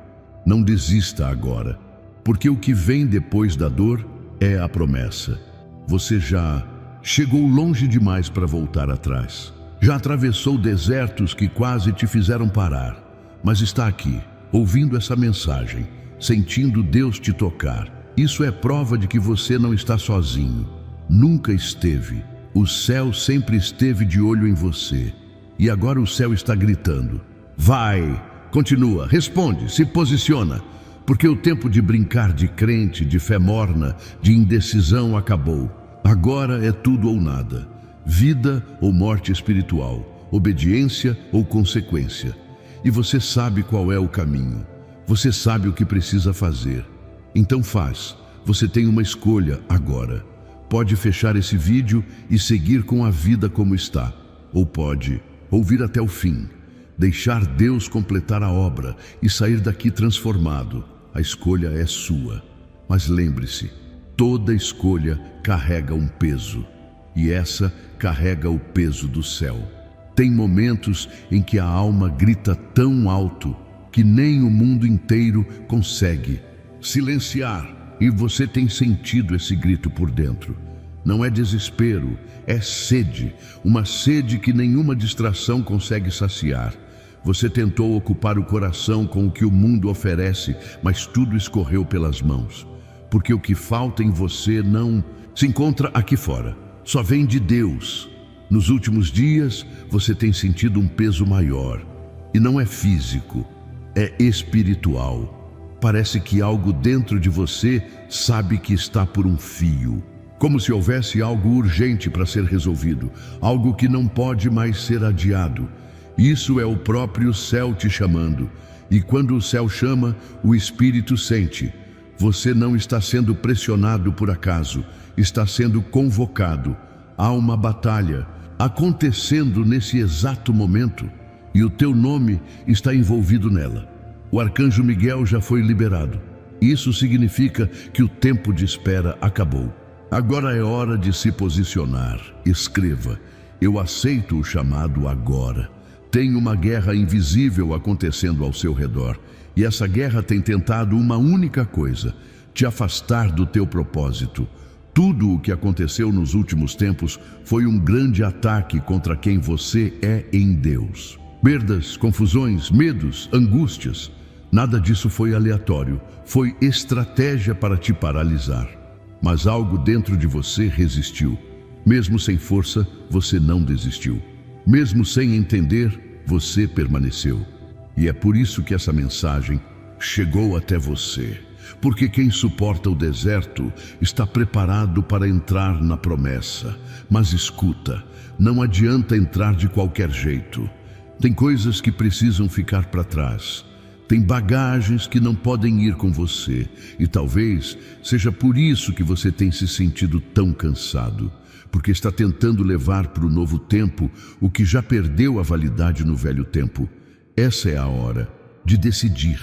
Não desista agora, porque o que vem depois da dor é a promessa. Você já chegou longe demais para voltar atrás. Já atravessou desertos que quase te fizeram parar, mas está aqui, ouvindo essa mensagem, sentindo Deus te tocar. Isso é prova de que você não está sozinho. Nunca esteve. O céu sempre esteve de olho em você. E agora o céu está gritando: vai, continua, responde, se posiciona. Porque o tempo de brincar de crente, de fé morna, de indecisão acabou. Agora é tudo ou nada. Vida ou morte espiritual, obediência ou consequência. E você sabe qual é o caminho. Você sabe o que precisa fazer. Então faz. Você tem uma escolha agora. Pode fechar esse vídeo e seguir com a vida como está. Ou pode ouvir até o fim, deixar Deus completar a obra e sair daqui transformado. A escolha é sua. Mas lembre-se, toda escolha carrega um peso. e essa carrega o peso do céu. Tem momentos em que a alma grita tão alto que nem o mundo inteiro consegue silenciar, e você tem sentido esse grito por dentro. Não é desespero, é sede, uma sede que nenhuma distração consegue saciar. Você tentou ocupar o coração com o que o mundo oferece, mas tudo escorreu pelas mãos. Porque o que falta em você não se encontra aqui fora, só vem de Deus. Nos últimos dias, você tem sentido um peso maior, e não é físico, é espiritual. Parece que algo dentro de você sabe que está por um fio. Como se houvesse algo urgente para ser resolvido, algo que não pode mais ser adiado. Isso é o próprio céu te chamando. E quando o céu chama, o Espírito sente. Você não está sendo pressionado por acaso, está sendo convocado. Há uma batalha acontecendo nesse exato momento, e o teu nome está envolvido nela. O arcanjo Miguel já foi liberado. Isso significa que o tempo de espera acabou. Agora é hora de se posicionar. Escreva: eu aceito o chamado agora. Tem uma guerra invisível acontecendo ao seu redor, e essa guerra tem tentado uma única coisa: te afastar do teu propósito. Tudo o que aconteceu nos últimos tempos foi um grande ataque contra quem você é em Deus. Perdas, confusões, medos, angústias, nada disso foi aleatório, foi estratégia para te paralisar. Mas algo dentro de você resistiu. Mesmo sem força, você não desistiu. Mesmo sem entender, você permaneceu. E é por isso que essa mensagem chegou até você. Porque quem suporta o deserto está preparado para entrar na promessa. Mas escuta, não adianta entrar de qualquer jeito. Tem coisas que precisam ficar para trás. Tem bagagens que não podem ir com você, e talvez seja por isso que você tem se sentido tão cansado, porque está tentando levar para o novo tempo o que já perdeu a validade no velho tempo. Essa é a hora de decidir.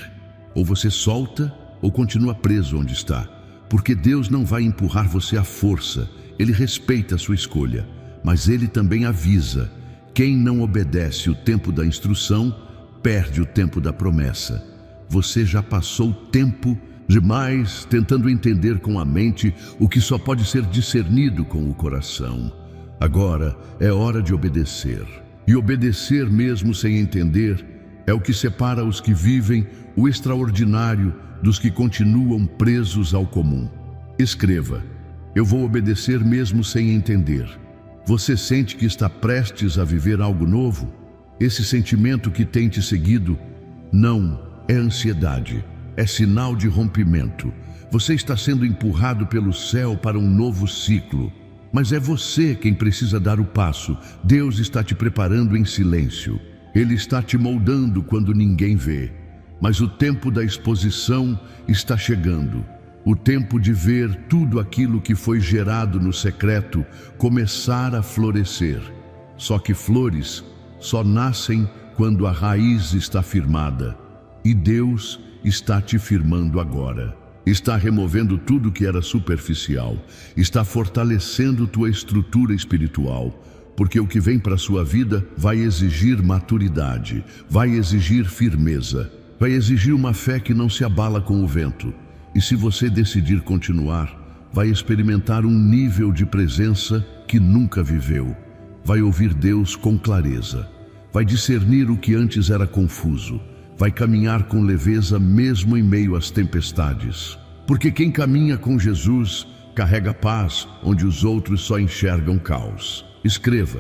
Ou você solta ou continua preso onde está, porque Deus não vai empurrar você à força. Ele respeita a sua escolha, mas Ele também avisa: quem não obedece o tempo da instrução perde o tempo da promessa. Você já passou tempo demais tentando entender com a mente o que só pode ser discernido com o coração. Agora é hora de obedecer. E obedecer mesmo sem entender é o que separa os que vivem o extraordinário dos que continuam presos ao comum. Escreva: eu vou obedecer mesmo sem entender. Você sente que está prestes a viver algo novo? Esse sentimento que tem te seguido não é ansiedade, é sinal de rompimento. Você está sendo empurrado pelo céu para um novo ciclo, mas é você quem precisa dar o passo. Deus está te preparando em silêncio. Ele está te moldando quando ninguém vê. Mas o tempo da exposição está chegando. O tempo de ver tudo aquilo que foi gerado no secreto começar a florescer. Só que flores só nascem quando a raiz está firmada. E Deus está te firmando agora. Está removendo tudo que era superficial. Está fortalecendo tua estrutura espiritual. Porque o que vem para a sua vida vai exigir maturidade, vai exigir firmeza, vai exigir uma fé que não se abala com o vento. E se você decidir continuar, vai experimentar um nível de presença que nunca viveu. Vai ouvir Deus com clareza, vai discernir o que antes era confuso, vai caminhar com leveza mesmo em meio às tempestades. Porque quem caminha com Jesus carrega paz onde os outros só enxergam caos. Escreva: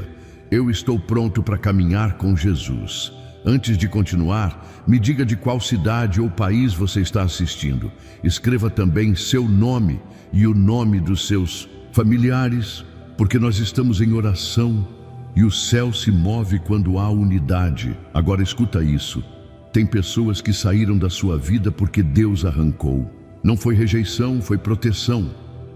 eu estou pronto para caminhar com Jesus. Antes de continuar, me diga de qual cidade ou país você está assistindo. Escreva também seu nome e o nome dos seus familiares, porque nós estamos em oração e o céu se move quando há unidade. Agora escuta isso. Tem pessoas que saíram da sua vida porque Deus arrancou. Não foi rejeição, foi proteção.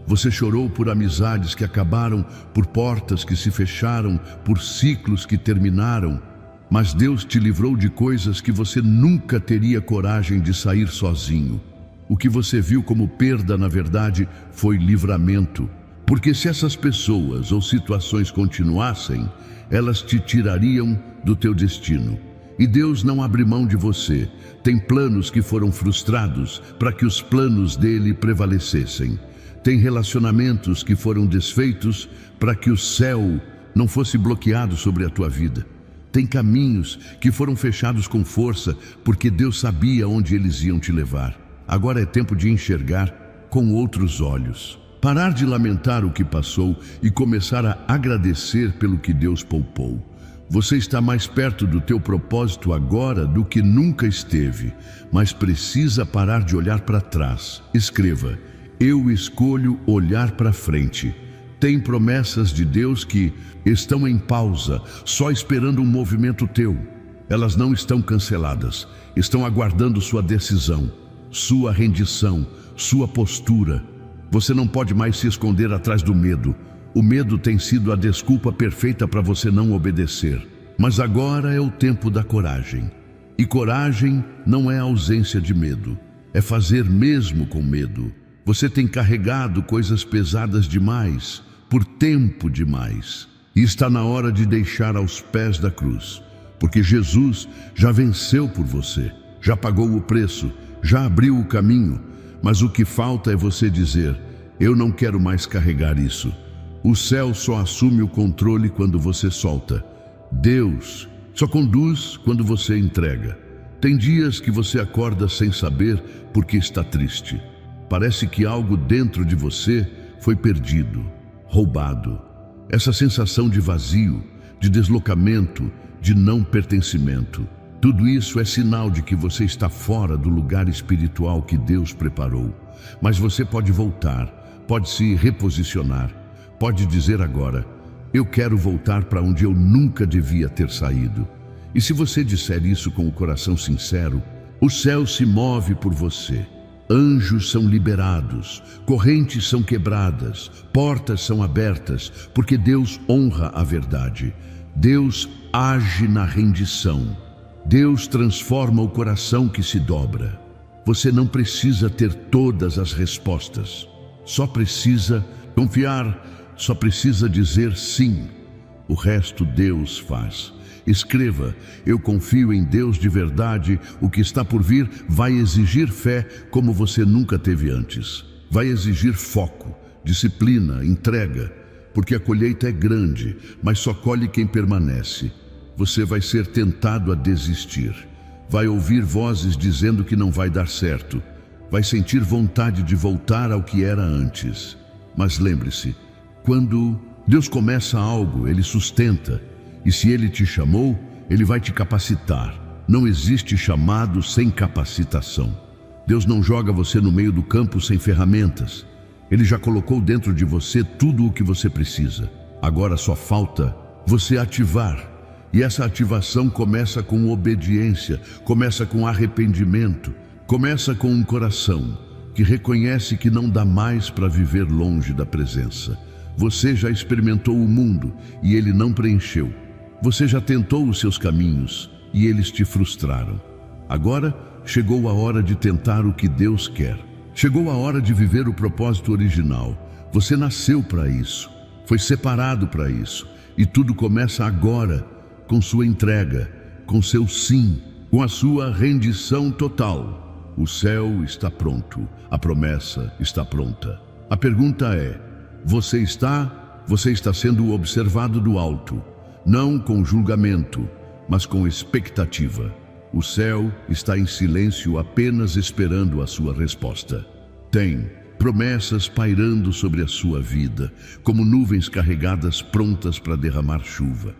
Você chorou por amizades que acabaram, por portas que se fecharam, por ciclos que terminaram. Mas Deus te livrou de coisas que você nunca teria coragem de sair sozinho. O que você viu como perda, na verdade, foi livramento. Porque se essas pessoas ou situações continuassem, elas te tirariam do teu destino. E Deus não abre mão de você. Tem planos que foram frustrados para que os planos dele prevalecessem. Tem relacionamentos que foram desfeitos para que o céu não fosse bloqueado sobre a tua vida. Tem caminhos que foram fechados com força porque Deus sabia onde eles iam te levar. Agora é tempo de enxergar com outros olhos. Parar de lamentar o que passou e começar a agradecer pelo que Deus poupou. Você está mais perto do teu propósito agora do que nunca esteve, mas precisa parar de olhar para trás. Escreva: eu escolho olhar para frente. Tem promessas de Deus que estão em pausa, só esperando um movimento teu. Elas não estão canceladas, estão aguardando sua decisão, sua rendição, sua postura. Você não pode mais se esconder atrás do medo. O medo tem sido a desculpa perfeita para você não obedecer. Mas agora é o tempo da coragem. E coragem não é ausência de medo, é fazer mesmo com medo. Você tem carregado coisas pesadas demais, por tempo demais. E está na hora de deixar aos pés da cruz. Porque Jesus já venceu por você, já pagou o preço, já abriu o caminho. Mas o que falta é você dizer: eu não quero mais carregar isso. O céu só assume o controle quando você solta. Deus só conduz quando você entrega. Tem dias que você acorda sem saber porque está triste. Parece que algo dentro de você foi perdido, roubado. Essa sensação de vazio, de deslocamento, de não pertencimento. Tudo isso é sinal de que você está fora do lugar espiritual que Deus preparou. Mas você pode voltar, pode se reposicionar, pode dizer agora: eu quero voltar para onde eu nunca devia ter saído. E se você disser isso com o coração sincero, o céu se move por você. Anjos são liberados, correntes são quebradas, portas são abertas, porque Deus honra a verdade. Deus age na rendição. Deus transforma o coração que se dobra. Você não precisa ter todas as respostas. Só precisa confiar, só precisa dizer sim. O resto Deus faz. Escreva: eu confio em Deus de verdade. O que está por vir vai exigir fé como você nunca teve antes. Vai exigir foco, disciplina, entrega, porque a colheita é grande, mas só colhe quem permanece. Você vai ser tentado a desistir. Vai ouvir vozes dizendo que não vai dar certo. Vai sentir vontade de voltar ao que era antes. Mas lembre-se, quando Deus começa algo, Ele sustenta. E se Ele te chamou, Ele vai te capacitar. Não existe chamado sem capacitação. Deus não joga você no meio do campo sem ferramentas. Ele já colocou dentro de você tudo o que você precisa. Agora só falta você ativar. E essa ativação começa com obediência, começa com arrependimento, começa com um coração que reconhece que não dá mais para viver longe da presença. Você já experimentou o mundo e ele não preencheu. Você já tentou os seus caminhos e eles te frustraram. Agora chegou a hora de tentar o que Deus quer. Chegou a hora de viver o propósito original. Você nasceu para isso, foi separado para isso. E tudo começa agora, com sua entrega, com seu sim, com a sua rendição total. O céu está pronto, a promessa está pronta. A pergunta é: você está sendo observado do alto, não com julgamento, mas com expectativa. O céu está em silêncio, apenas esperando a sua resposta. Tem promessas pairando sobre a sua vida, como nuvens carregadas prontas para derramar chuva.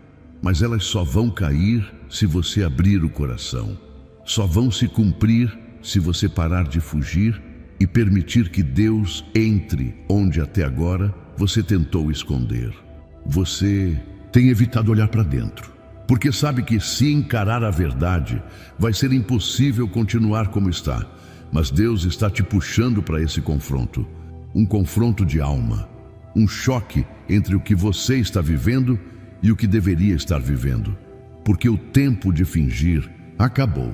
Mas elas só vão cair se você abrir o coração. Só vão se cumprir se você parar de fugir e permitir que Deus entre onde até agora você tentou esconder. Você tem evitado olhar para dentro, porque sabe que se encarar a verdade, vai ser impossível continuar como está. Mas Deus está te puxando para esse confronto. Um confronto de alma. Um choque entre o que você está vivendo e o que deveria estar vivendo. Porque o tempo de fingir acabou.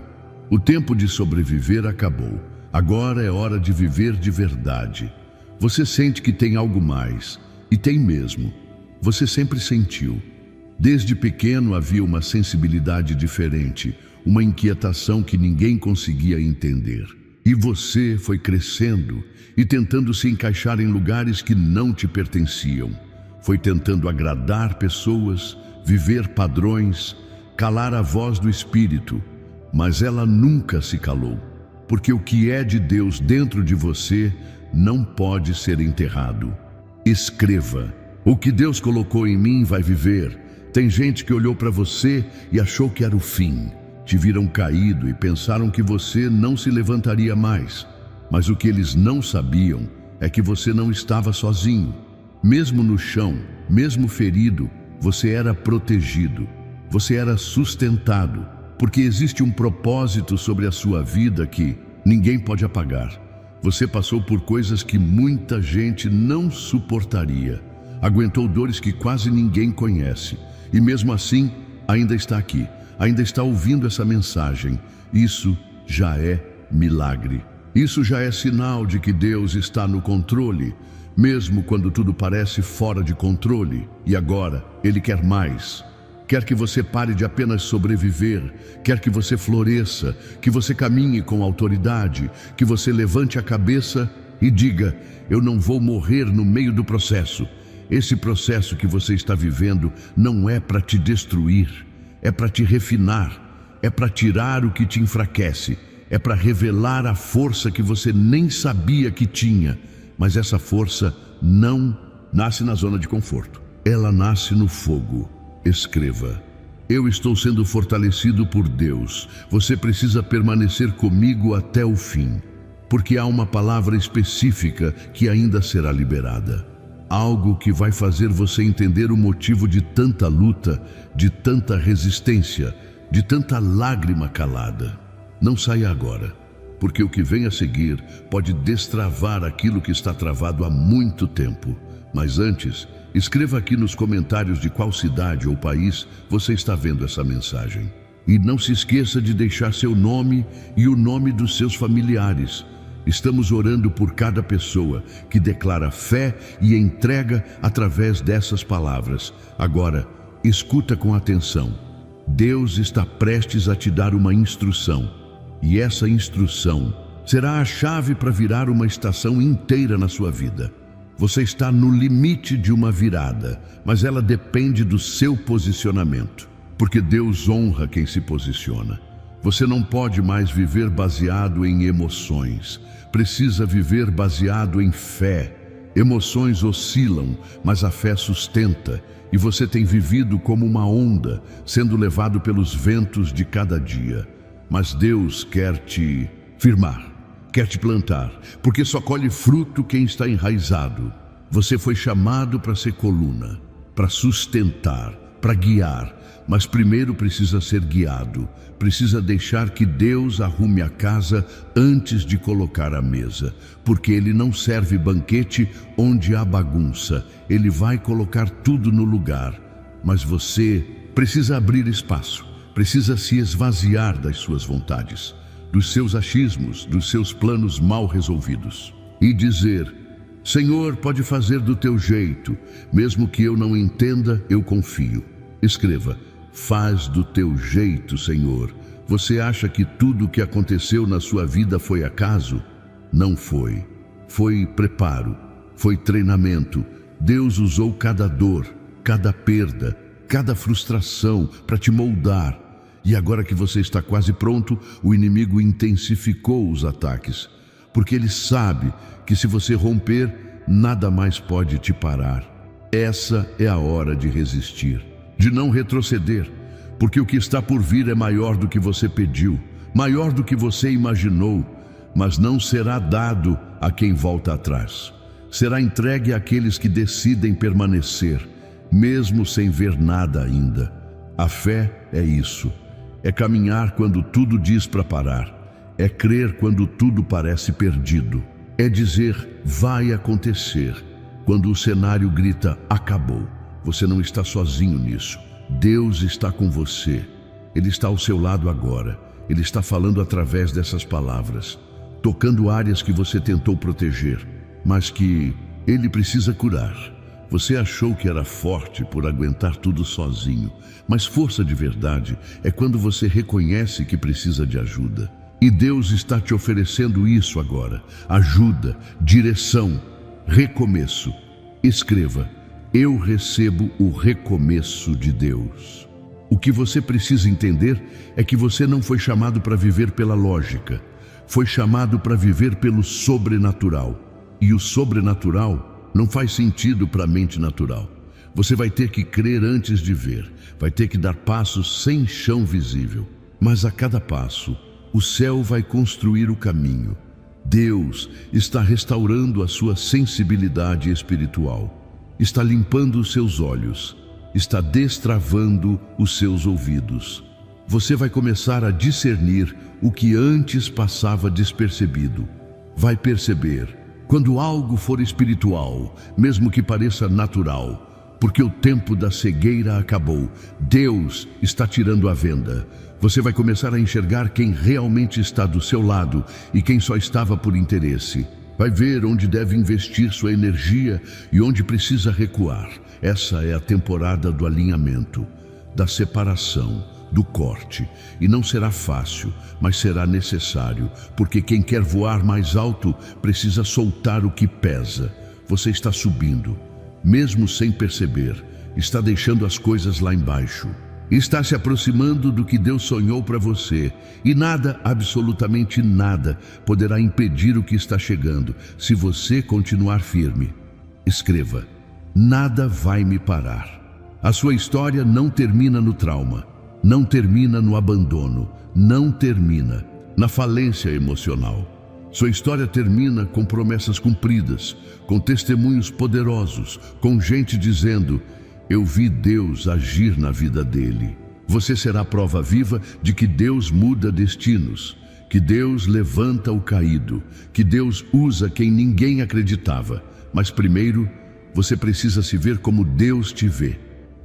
O tempo de sobreviver acabou. Agora é hora de viver de verdade. Você sente que tem algo mais, E tem mesmo. Você sempre sentiu. Desde pequeno havia uma sensibilidade diferente, uma inquietação que ninguém conseguia entender. E você foi crescendo e tentando se encaixar em lugares que não te pertenciam. Foi tentando agradar pessoas, viver padrões, calar a voz do Espírito, mas ela nunca se calou, porque o que é de Deus dentro de você não pode ser enterrado. Escreva: o que Deus colocou em mim vai viver. Tem gente que olhou para você e achou que era o fim. Te viram caído e pensaram que você não se levantaria mais. Mas o que eles não sabiam é que você não estava sozinho. Mesmo no chão, mesmo ferido, você era protegido. Você era sustentado, porque existe um propósito sobre a sua vida que ninguém pode apagar. Você passou por coisas que muita gente não suportaria. Aguentou dores que quase ninguém conhece. E mesmo assim, ainda está aqui, ainda está ouvindo essa mensagem. Isso já é milagre. Isso já é sinal de que Deus está no controle, mesmo quando tudo parece fora de controle. E agora, Ele quer mais. Quer que você pare de apenas sobreviver, quer que você floresça, que você caminhe com autoridade, que você levante a cabeça e diga: eu não vou morrer no meio do processo. Esse processo que você está vivendo não é para te destruir, é para te refinar, é para tirar o que te enfraquece, é para revelar a força que você nem sabia que tinha. Mas essa força não nasce na zona de conforto, ela nasce no fogo. Escreva: eu estou sendo fortalecido por Deus. Você precisa permanecer comigo até o fim, porque há uma palavra específica que ainda será liberada. Algo que vai fazer você entender o motivo de tanta luta, de tanta resistência, de tanta lágrima calada. Não saia agora, porque o que vem a seguir pode destravar aquilo que está travado há muito tempo. Mas antes, escreva aqui nos comentários de qual cidade ou país você está vendo essa mensagem. E não se esqueça de deixar seu nome e o nome dos seus familiares. Estamos orando por cada pessoa que declara fé e entrega através dessas palavras. Agora, escuta com atenção. Deus está prestes a te dar uma instrução. E essa instrução será a chave para virar uma estação inteira na sua vida. Você está no limite de uma virada, mas ela depende do seu posicionamento, porque Deus honra quem se posiciona. Você não pode mais viver baseado em emoções. Precisa viver baseado em fé. Emoções oscilam, mas a fé sustenta. E você tem vivido como uma onda, sendo levado pelos ventos de cada dia. Mas Deus quer te firmar, quer te plantar, porque só colhe fruto quem está enraizado. Você foi chamado para ser coluna, para sustentar, para guiar. Mas primeiro precisa ser guiado, precisa deixar que Deus arrume a casa antes de colocar a mesa, porque Ele não serve banquete onde há bagunça, Ele vai colocar tudo no lugar. Mas você precisa abrir espaço, precisa se esvaziar das suas vontades, dos seus achismos, dos seus planos mal resolvidos, e dizer: Senhor, pode fazer do teu jeito, mesmo que eu não entenda, eu confio. Escreva: faz do teu jeito, Senhor. Você acha que tudo o que aconteceu na sua vida foi acaso? Não foi. Foi preparo, foi treinamento. Deus usou cada dor, cada perda, cada frustração para te moldar. E agora que você está quase pronto, o inimigo intensificou os ataques, porque ele sabe que se você romper, nada mais pode te parar. Essa é a hora de resistir, de não retroceder, porque o que está por vir é maior do que você pediu, maior do que você imaginou, mas não será dado a quem volta atrás. Será entregue àqueles que decidem permanecer, mesmo sem ver nada ainda. A fé é isso, é caminhar quando tudo diz para parar, é crer quando tudo parece perdido, é dizer vai acontecer, quando o cenário grita acabou. Você não está sozinho nisso. Deus está com você. Ele está ao seu lado agora. Ele está falando através dessas palavras, tocando áreas que você tentou proteger, mas que Ele precisa curar. Você achou que era forte por aguentar tudo sozinho, mas força de verdade é quando você reconhece que precisa de ajuda. E Deus está te oferecendo isso agora: ajuda, direção, recomeço. Escreva: eu recebo o recomeço de Deus. O que você precisa entender é que você não foi chamado para viver pela lógica, foi chamado para viver pelo sobrenatural. E o sobrenatural não faz sentido para a mente natural. Você vai ter que crer antes de ver, vai ter que dar passos sem chão visível. Mas a cada passo, o céu vai construir o caminho. Deus está restaurando a sua sensibilidade espiritual, está limpando os seus olhos, está destravando os seus ouvidos. Você vai começar a discernir o que antes passava despercebido. Vai perceber quando algo for espiritual, mesmo que pareça natural, porque o tempo da cegueira acabou. Deus está tirando a venda. Você vai começar a enxergar quem realmente está do seu lado e quem só estava por interesse. Vai ver onde deve investir sua energia e onde precisa recuar. Essa é a temporada do alinhamento, da separação, do corte. E não será fácil, mas será necessário, porque quem quer voar mais alto precisa soltar o que pesa. Você está subindo, mesmo sem perceber, está deixando as coisas lá embaixo. Está se aproximando do que Deus sonhou para você, e nada, absolutamente nada, poderá impedir o que está chegando, se você continuar firme. Escreva: nada vai me parar. A sua história não termina no trauma, não termina no abandono, não termina na falência emocional. Sua história termina com promessas cumpridas, com testemunhos poderosos, com gente dizendo: eu vi Deus agir na vida dele. Você será a prova viva de que Deus muda destinos, que Deus levanta o caído, que Deus usa quem ninguém acreditava. Mas primeiro, você precisa se ver como Deus te vê.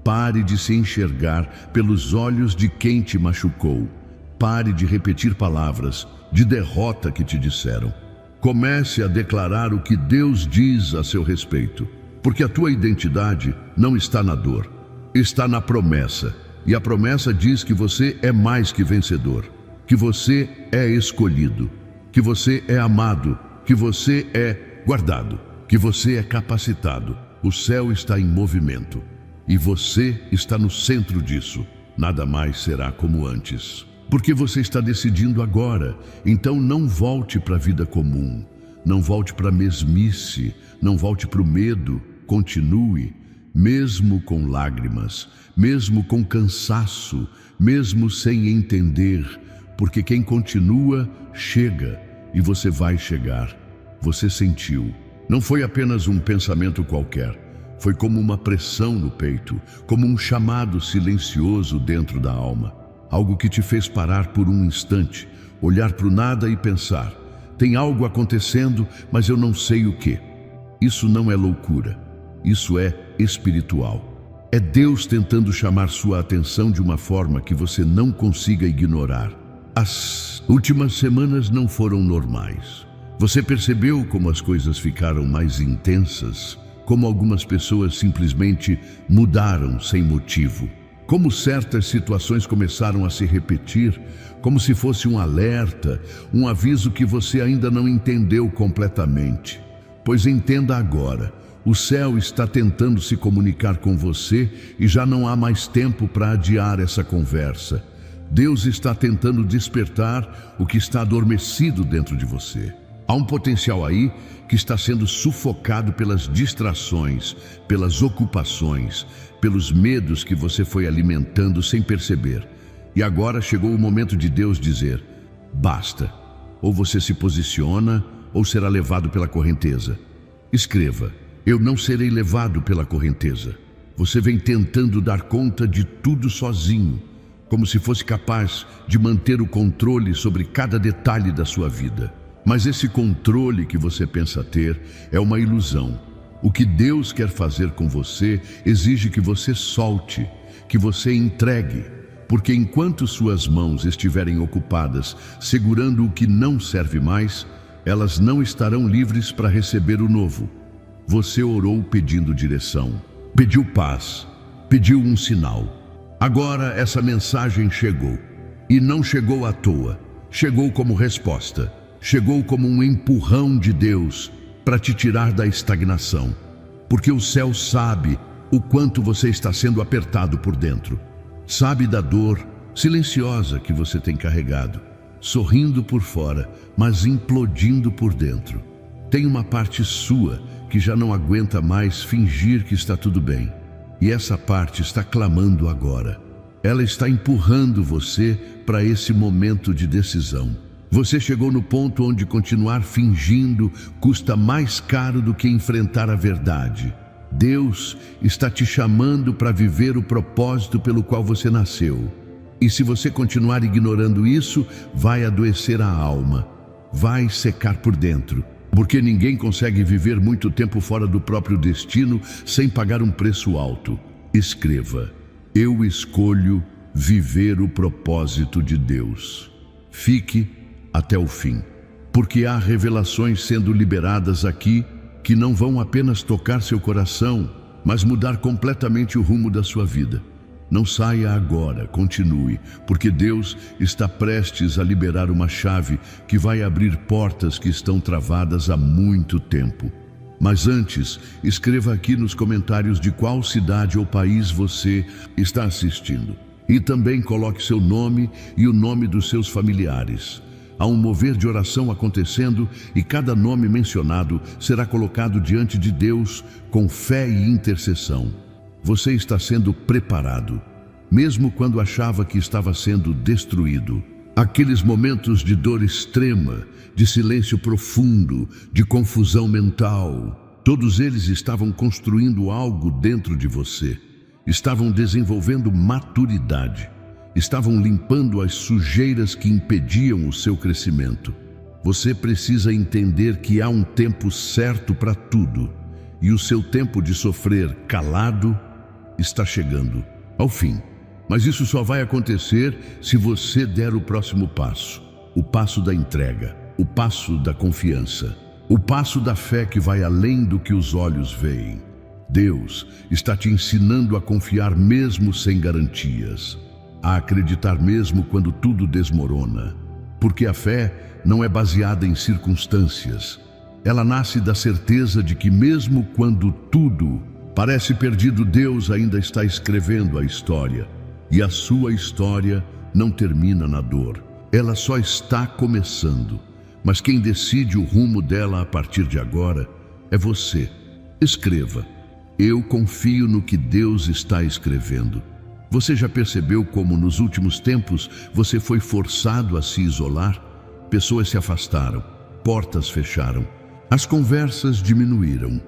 Pare de se enxergar pelos olhos de quem te machucou. Pare de repetir palavras de derrota que te disseram. Comece a declarar o que Deus diz a seu respeito. Porque a tua identidade não está na dor, está na promessa. E a promessa diz que você é mais que vencedor, que você é escolhido, que você é amado, que você é guardado, que você é capacitado. O céu está em movimento e você está no centro disso. Nada mais será como antes, porque você está decidindo agora. Então não volte para a vida comum, não volte para a mesmice, não volte para o medo. Continue, mesmo com lágrimas, mesmo com cansaço, mesmo sem entender, porque quem continua chega e você vai chegar. Você sentiu. Não foi apenas um pensamento qualquer, foi como uma pressão no peito, como um chamado silencioso dentro da alma. Algo que te fez parar por um instante, olhar para o nada e pensar: tem algo acontecendo, mas eu não sei o que. Isso não é loucura. Isso é espiritual. É Deus tentando chamar sua atenção de uma forma que você não consiga ignorar. As últimas semanas não foram normais. Você percebeu como as coisas ficaram mais intensas? Como algumas pessoas simplesmente mudaram sem motivo? Como certas situações começaram a se repetir, como se fosse um alerta, um aviso que você ainda não entendeu completamente? Pois entenda agora. O céu está tentando se comunicar com você e já não há mais tempo para adiar essa conversa. Deus está tentando despertar o que está adormecido dentro de você. Há um potencial aí que está sendo sufocado pelas distrações, pelas ocupações, pelos medos que você foi alimentando sem perceber. E agora chegou o momento de Deus dizer: basta. Ou você se posiciona ou será levado pela correnteza. Escreva: eu não serei levado pela correnteza. Você vem tentando dar conta de tudo sozinho, como se fosse capaz de manter o controle sobre cada detalhe da sua vida. Mas esse controle que você pensa ter é uma ilusão. O que Deus quer fazer com você exige que você solte, que você entregue, porque enquanto suas mãos estiverem ocupadas segurando o que não serve mais, elas não estarão livres para receber o novo. Você orou pedindo direção, pediu paz, pediu um sinal. Agora essa mensagem chegou. E não chegou à toa. Chegou como resposta. Chegou como um empurrão de Deus para te tirar da estagnação. Porque o céu sabe o quanto você está sendo apertado por dentro. Sabe da dor silenciosa que você tem carregado. Sorrindo por fora, mas implodindo por dentro. Tem uma parte sua que já não aguenta mais fingir que está tudo bem. E essa parte está clamando agora. Ela está empurrando você para esse momento de decisão. Você chegou no ponto onde continuar fingindo custa mais caro do que enfrentar a verdade. Deus está te chamando para viver o propósito pelo qual você nasceu. E se você continuar ignorando isso, vai adoecer a alma, vai secar por dentro. Porque ninguém consegue viver muito tempo fora do próprio destino sem pagar um preço alto. Escreva: eu escolho viver o propósito de Deus. Fique até o fim, porque há revelações sendo liberadas aqui que não vão apenas tocar seu coração, mas mudar completamente o rumo da sua vida. Não saia agora, continue, porque Deus está prestes a liberar uma chave que vai abrir portas que estão travadas há muito tempo. Mas antes, escreva aqui nos comentários de qual cidade ou país você está assistindo. E também coloque seu nome e o nome dos seus familiares. Há um mover de oração acontecendo e cada nome mencionado será colocado diante de Deus com fé e intercessão. Você está sendo preparado, mesmo quando achava que estava sendo destruído. Aqueles momentos de dor extrema, de silêncio profundo, de confusão mental, todos eles estavam construindo algo dentro de você. Estavam desenvolvendo maturidade. Estavam limpando as sujeiras que impediam o seu crescimento. Você precisa entender que há um tempo certo para tudo. E o seu tempo de sofrer calado está chegando ao fim. Mas isso só vai acontecer se você der o próximo passo. O passo da entrega, o passo da confiança, o passo da fé que vai além do que os olhos veem. Deus está te ensinando a confiar mesmo sem garantias, a acreditar mesmo quando tudo desmorona. Porque a fé não é baseada em circunstâncias. Ela nasce da certeza de que mesmo quando tudo parece perdido, Deus ainda está escrevendo a história. E a sua história não termina na dor. Ela só está começando. Mas quem decide o rumo dela a partir de agora é você. Escreva: eu confio no que Deus está escrevendo. Você já percebeu como nos últimos tempos você foi forçado a se isolar? Pessoas se afastaram, portas fecharam, as conversas diminuíram.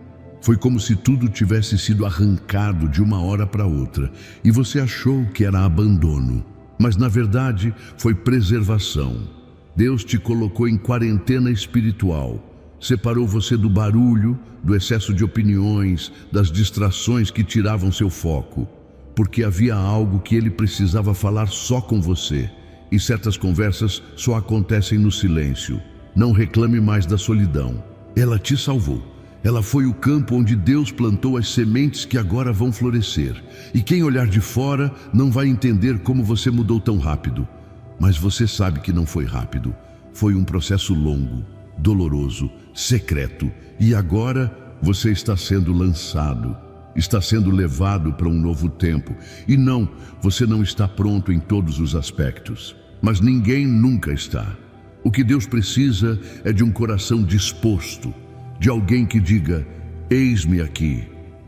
Foi como se tudo tivesse sido arrancado de uma hora para outra e você achou que era abandono, mas na verdade foi preservação. Deus te colocou em quarentena espiritual, separou você do barulho, do excesso de opiniões, das distrações que tiravam seu foco, porque havia algo que Ele precisava falar só com você, e certas conversas só acontecem no silêncio. Não reclame mais da solidão. Ela te salvou. Ela foi o campo onde Deus plantou as sementes que agora vão florescer. E quem olhar de fora não vai entender como você mudou tão rápido. Mas você sabe que não foi rápido. Foi um processo longo, doloroso, secreto. E agora você está sendo lançado. Está sendo levado para um novo tempo. E não, você não está pronto em todos os aspectos. Mas ninguém nunca está. O que Deus precisa é de um coração disposto. De alguém que diga: eis-me aqui,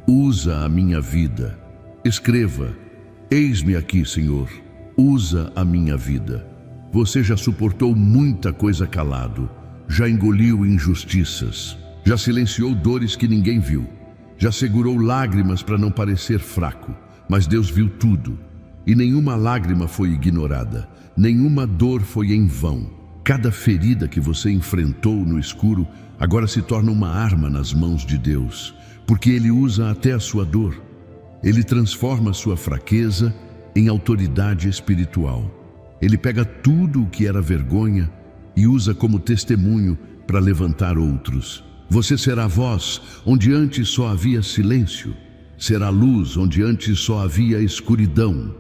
usa a minha vida. Escreva: eis-me aqui, Senhor, usa a minha vida. Você já suportou muita coisa calado, já engoliu injustiças, já silenciou dores que ninguém viu, já segurou lágrimas para não parecer fraco, mas Deus viu tudo, e nenhuma lágrima foi ignorada, nenhuma dor foi em vão. Cada ferida que você enfrentou no escuro agora se torna uma arma nas mãos de Deus, porque Ele usa até a sua dor. Ele transforma a sua fraqueza em autoridade espiritual. Ele pega tudo o que era vergonha e usa como testemunho para levantar outros. Você será voz onde antes só havia silêncio. Será luz onde antes só havia escuridão.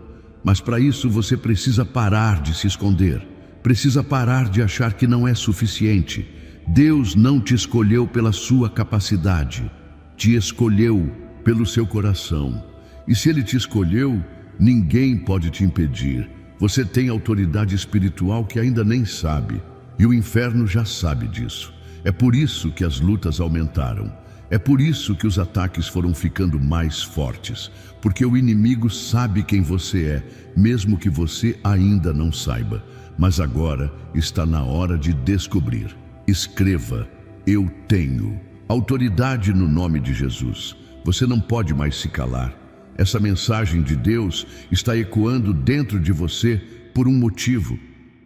Mas para isso você precisa parar de se esconder. Precisa parar de achar que não é suficiente. Deus não te escolheu pela sua capacidade. Te escolheu pelo seu coração. E se Ele te escolheu, ninguém pode te impedir. Você tem autoridade espiritual que ainda nem sabe. E o inferno já sabe disso. É por isso que as lutas aumentaram. É por isso que os ataques foram ficando mais fortes. Porque o inimigo sabe quem você é, mesmo que você ainda não saiba. Mas agora está na hora de descobrir. Escreva: eu tenho autoridade no nome de Jesus. Você não pode mais se calar. Essa mensagem de Deus está ecoando dentro de você por um motivo.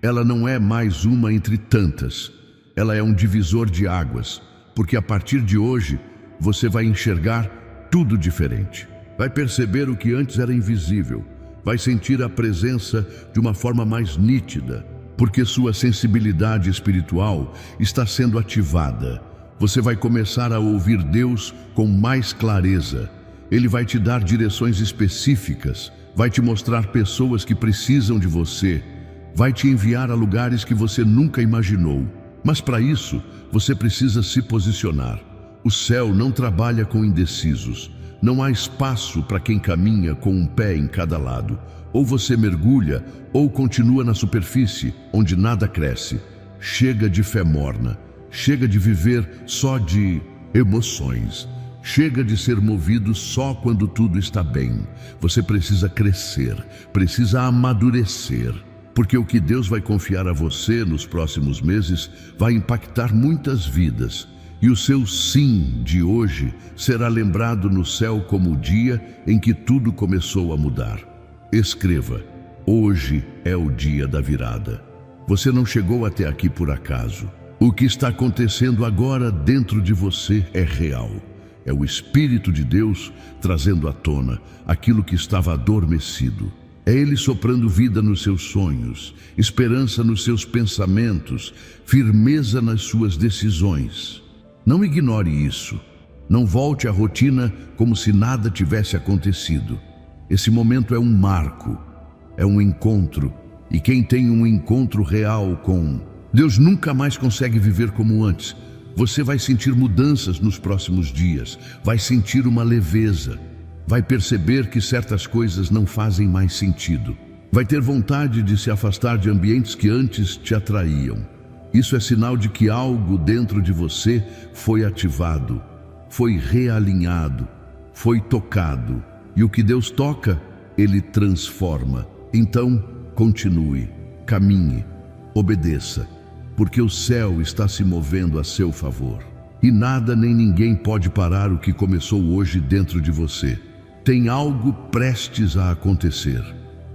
Ela não é mais uma entre tantas. Ela é um divisor de águas, porque a partir de hoje você vai enxergar tudo diferente. Vai perceber o que antes era invisível. Vai sentir a presença de uma forma mais nítida, porque sua sensibilidade espiritual está sendo ativada. Você vai começar a ouvir Deus com mais clareza. Ele vai te dar direções específicas, vai te mostrar pessoas que precisam de você, vai te enviar a lugares que você nunca imaginou. Mas para isso, você precisa se posicionar. O céu não trabalha com indecisos. Não há espaço para quem caminha com um pé em cada lado. Ou você mergulha, ou continua na superfície, onde nada cresce. Chega de fé morna. Chega de viver só de emoções. Chega de ser movido só quando tudo está bem. Você precisa crescer, precisa amadurecer. Porque o que Deus vai confiar a você nos próximos meses vai impactar muitas vidas. E o seu sim de hoje será lembrado no céu como o dia em que tudo começou a mudar. Escreva: hoje é o dia da virada. Você não chegou até aqui por acaso. O que está acontecendo agora dentro de você é real. É o Espírito de Deus trazendo à tona aquilo que estava adormecido. É Ele soprando vida nos seus sonhos, esperança nos seus pensamentos, firmeza nas suas decisões. Não ignore isso. Não volte à rotina como se nada tivesse acontecido. Esse momento é um marco, é um encontro. E quem tem um encontro real com Deus nunca mais consegue viver como antes. Você vai sentir mudanças nos próximos dias, vai sentir uma leveza. Vai perceber que certas coisas não fazem mais sentido. Vai ter vontade de se afastar de ambientes que antes te atraíam. Isso é sinal de que algo dentro de você foi ativado, foi realinhado, foi tocado. E o que Deus toca, Ele transforma. Então, continue, caminhe, obedeça, porque o céu está se movendo a seu favor. E nada nem ninguém pode parar o que começou hoje dentro de você. Tem algo prestes a acontecer,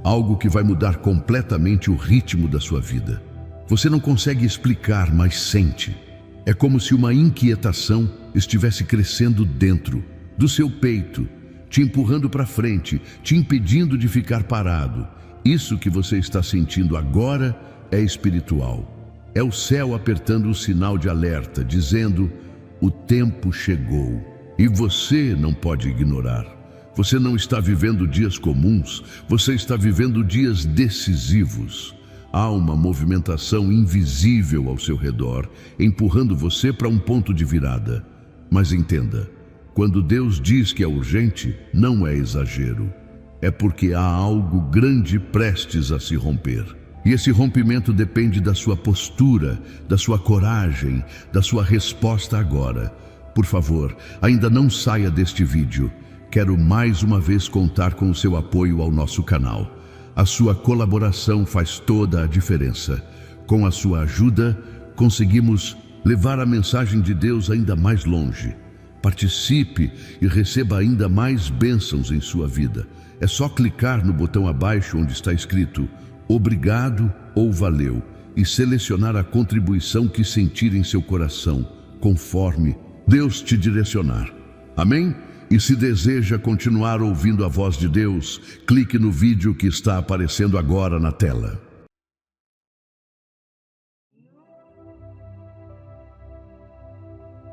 algo que vai mudar completamente o ritmo da sua vida. Você não consegue explicar, mas sente. É como se uma inquietação estivesse crescendo dentro do seu peito, te empurrando para frente, te impedindo de ficar parado. Isso que você está sentindo agora é espiritual. É o céu apertando o sinal de alerta, dizendo: o tempo chegou. E você não pode ignorar. Você não está vivendo dias comuns, você está vivendo dias decisivos. Há uma movimentação invisível ao seu redor, empurrando você para um ponto de virada. Mas entenda, quando Deus diz que é urgente, não é exagero. É porque há algo grande prestes a se romper. E esse rompimento depende da sua postura, da sua coragem, da sua resposta agora. Por favor, ainda não saia deste vídeo. Quero mais uma vez contar com o seu apoio ao nosso canal. A sua colaboração faz toda a diferença. Com a sua ajuda, conseguimos levar a mensagem de Deus ainda mais longe. Participe e receba ainda mais bênçãos em sua vida. É só clicar no botão abaixo onde está escrito "Obrigado" ou "Valeu" e selecionar a contribuição que sentir em seu coração, conforme Deus te direcionar. Amém? E se deseja continuar ouvindo a voz de Deus, clique no vídeo que está aparecendo agora na tela.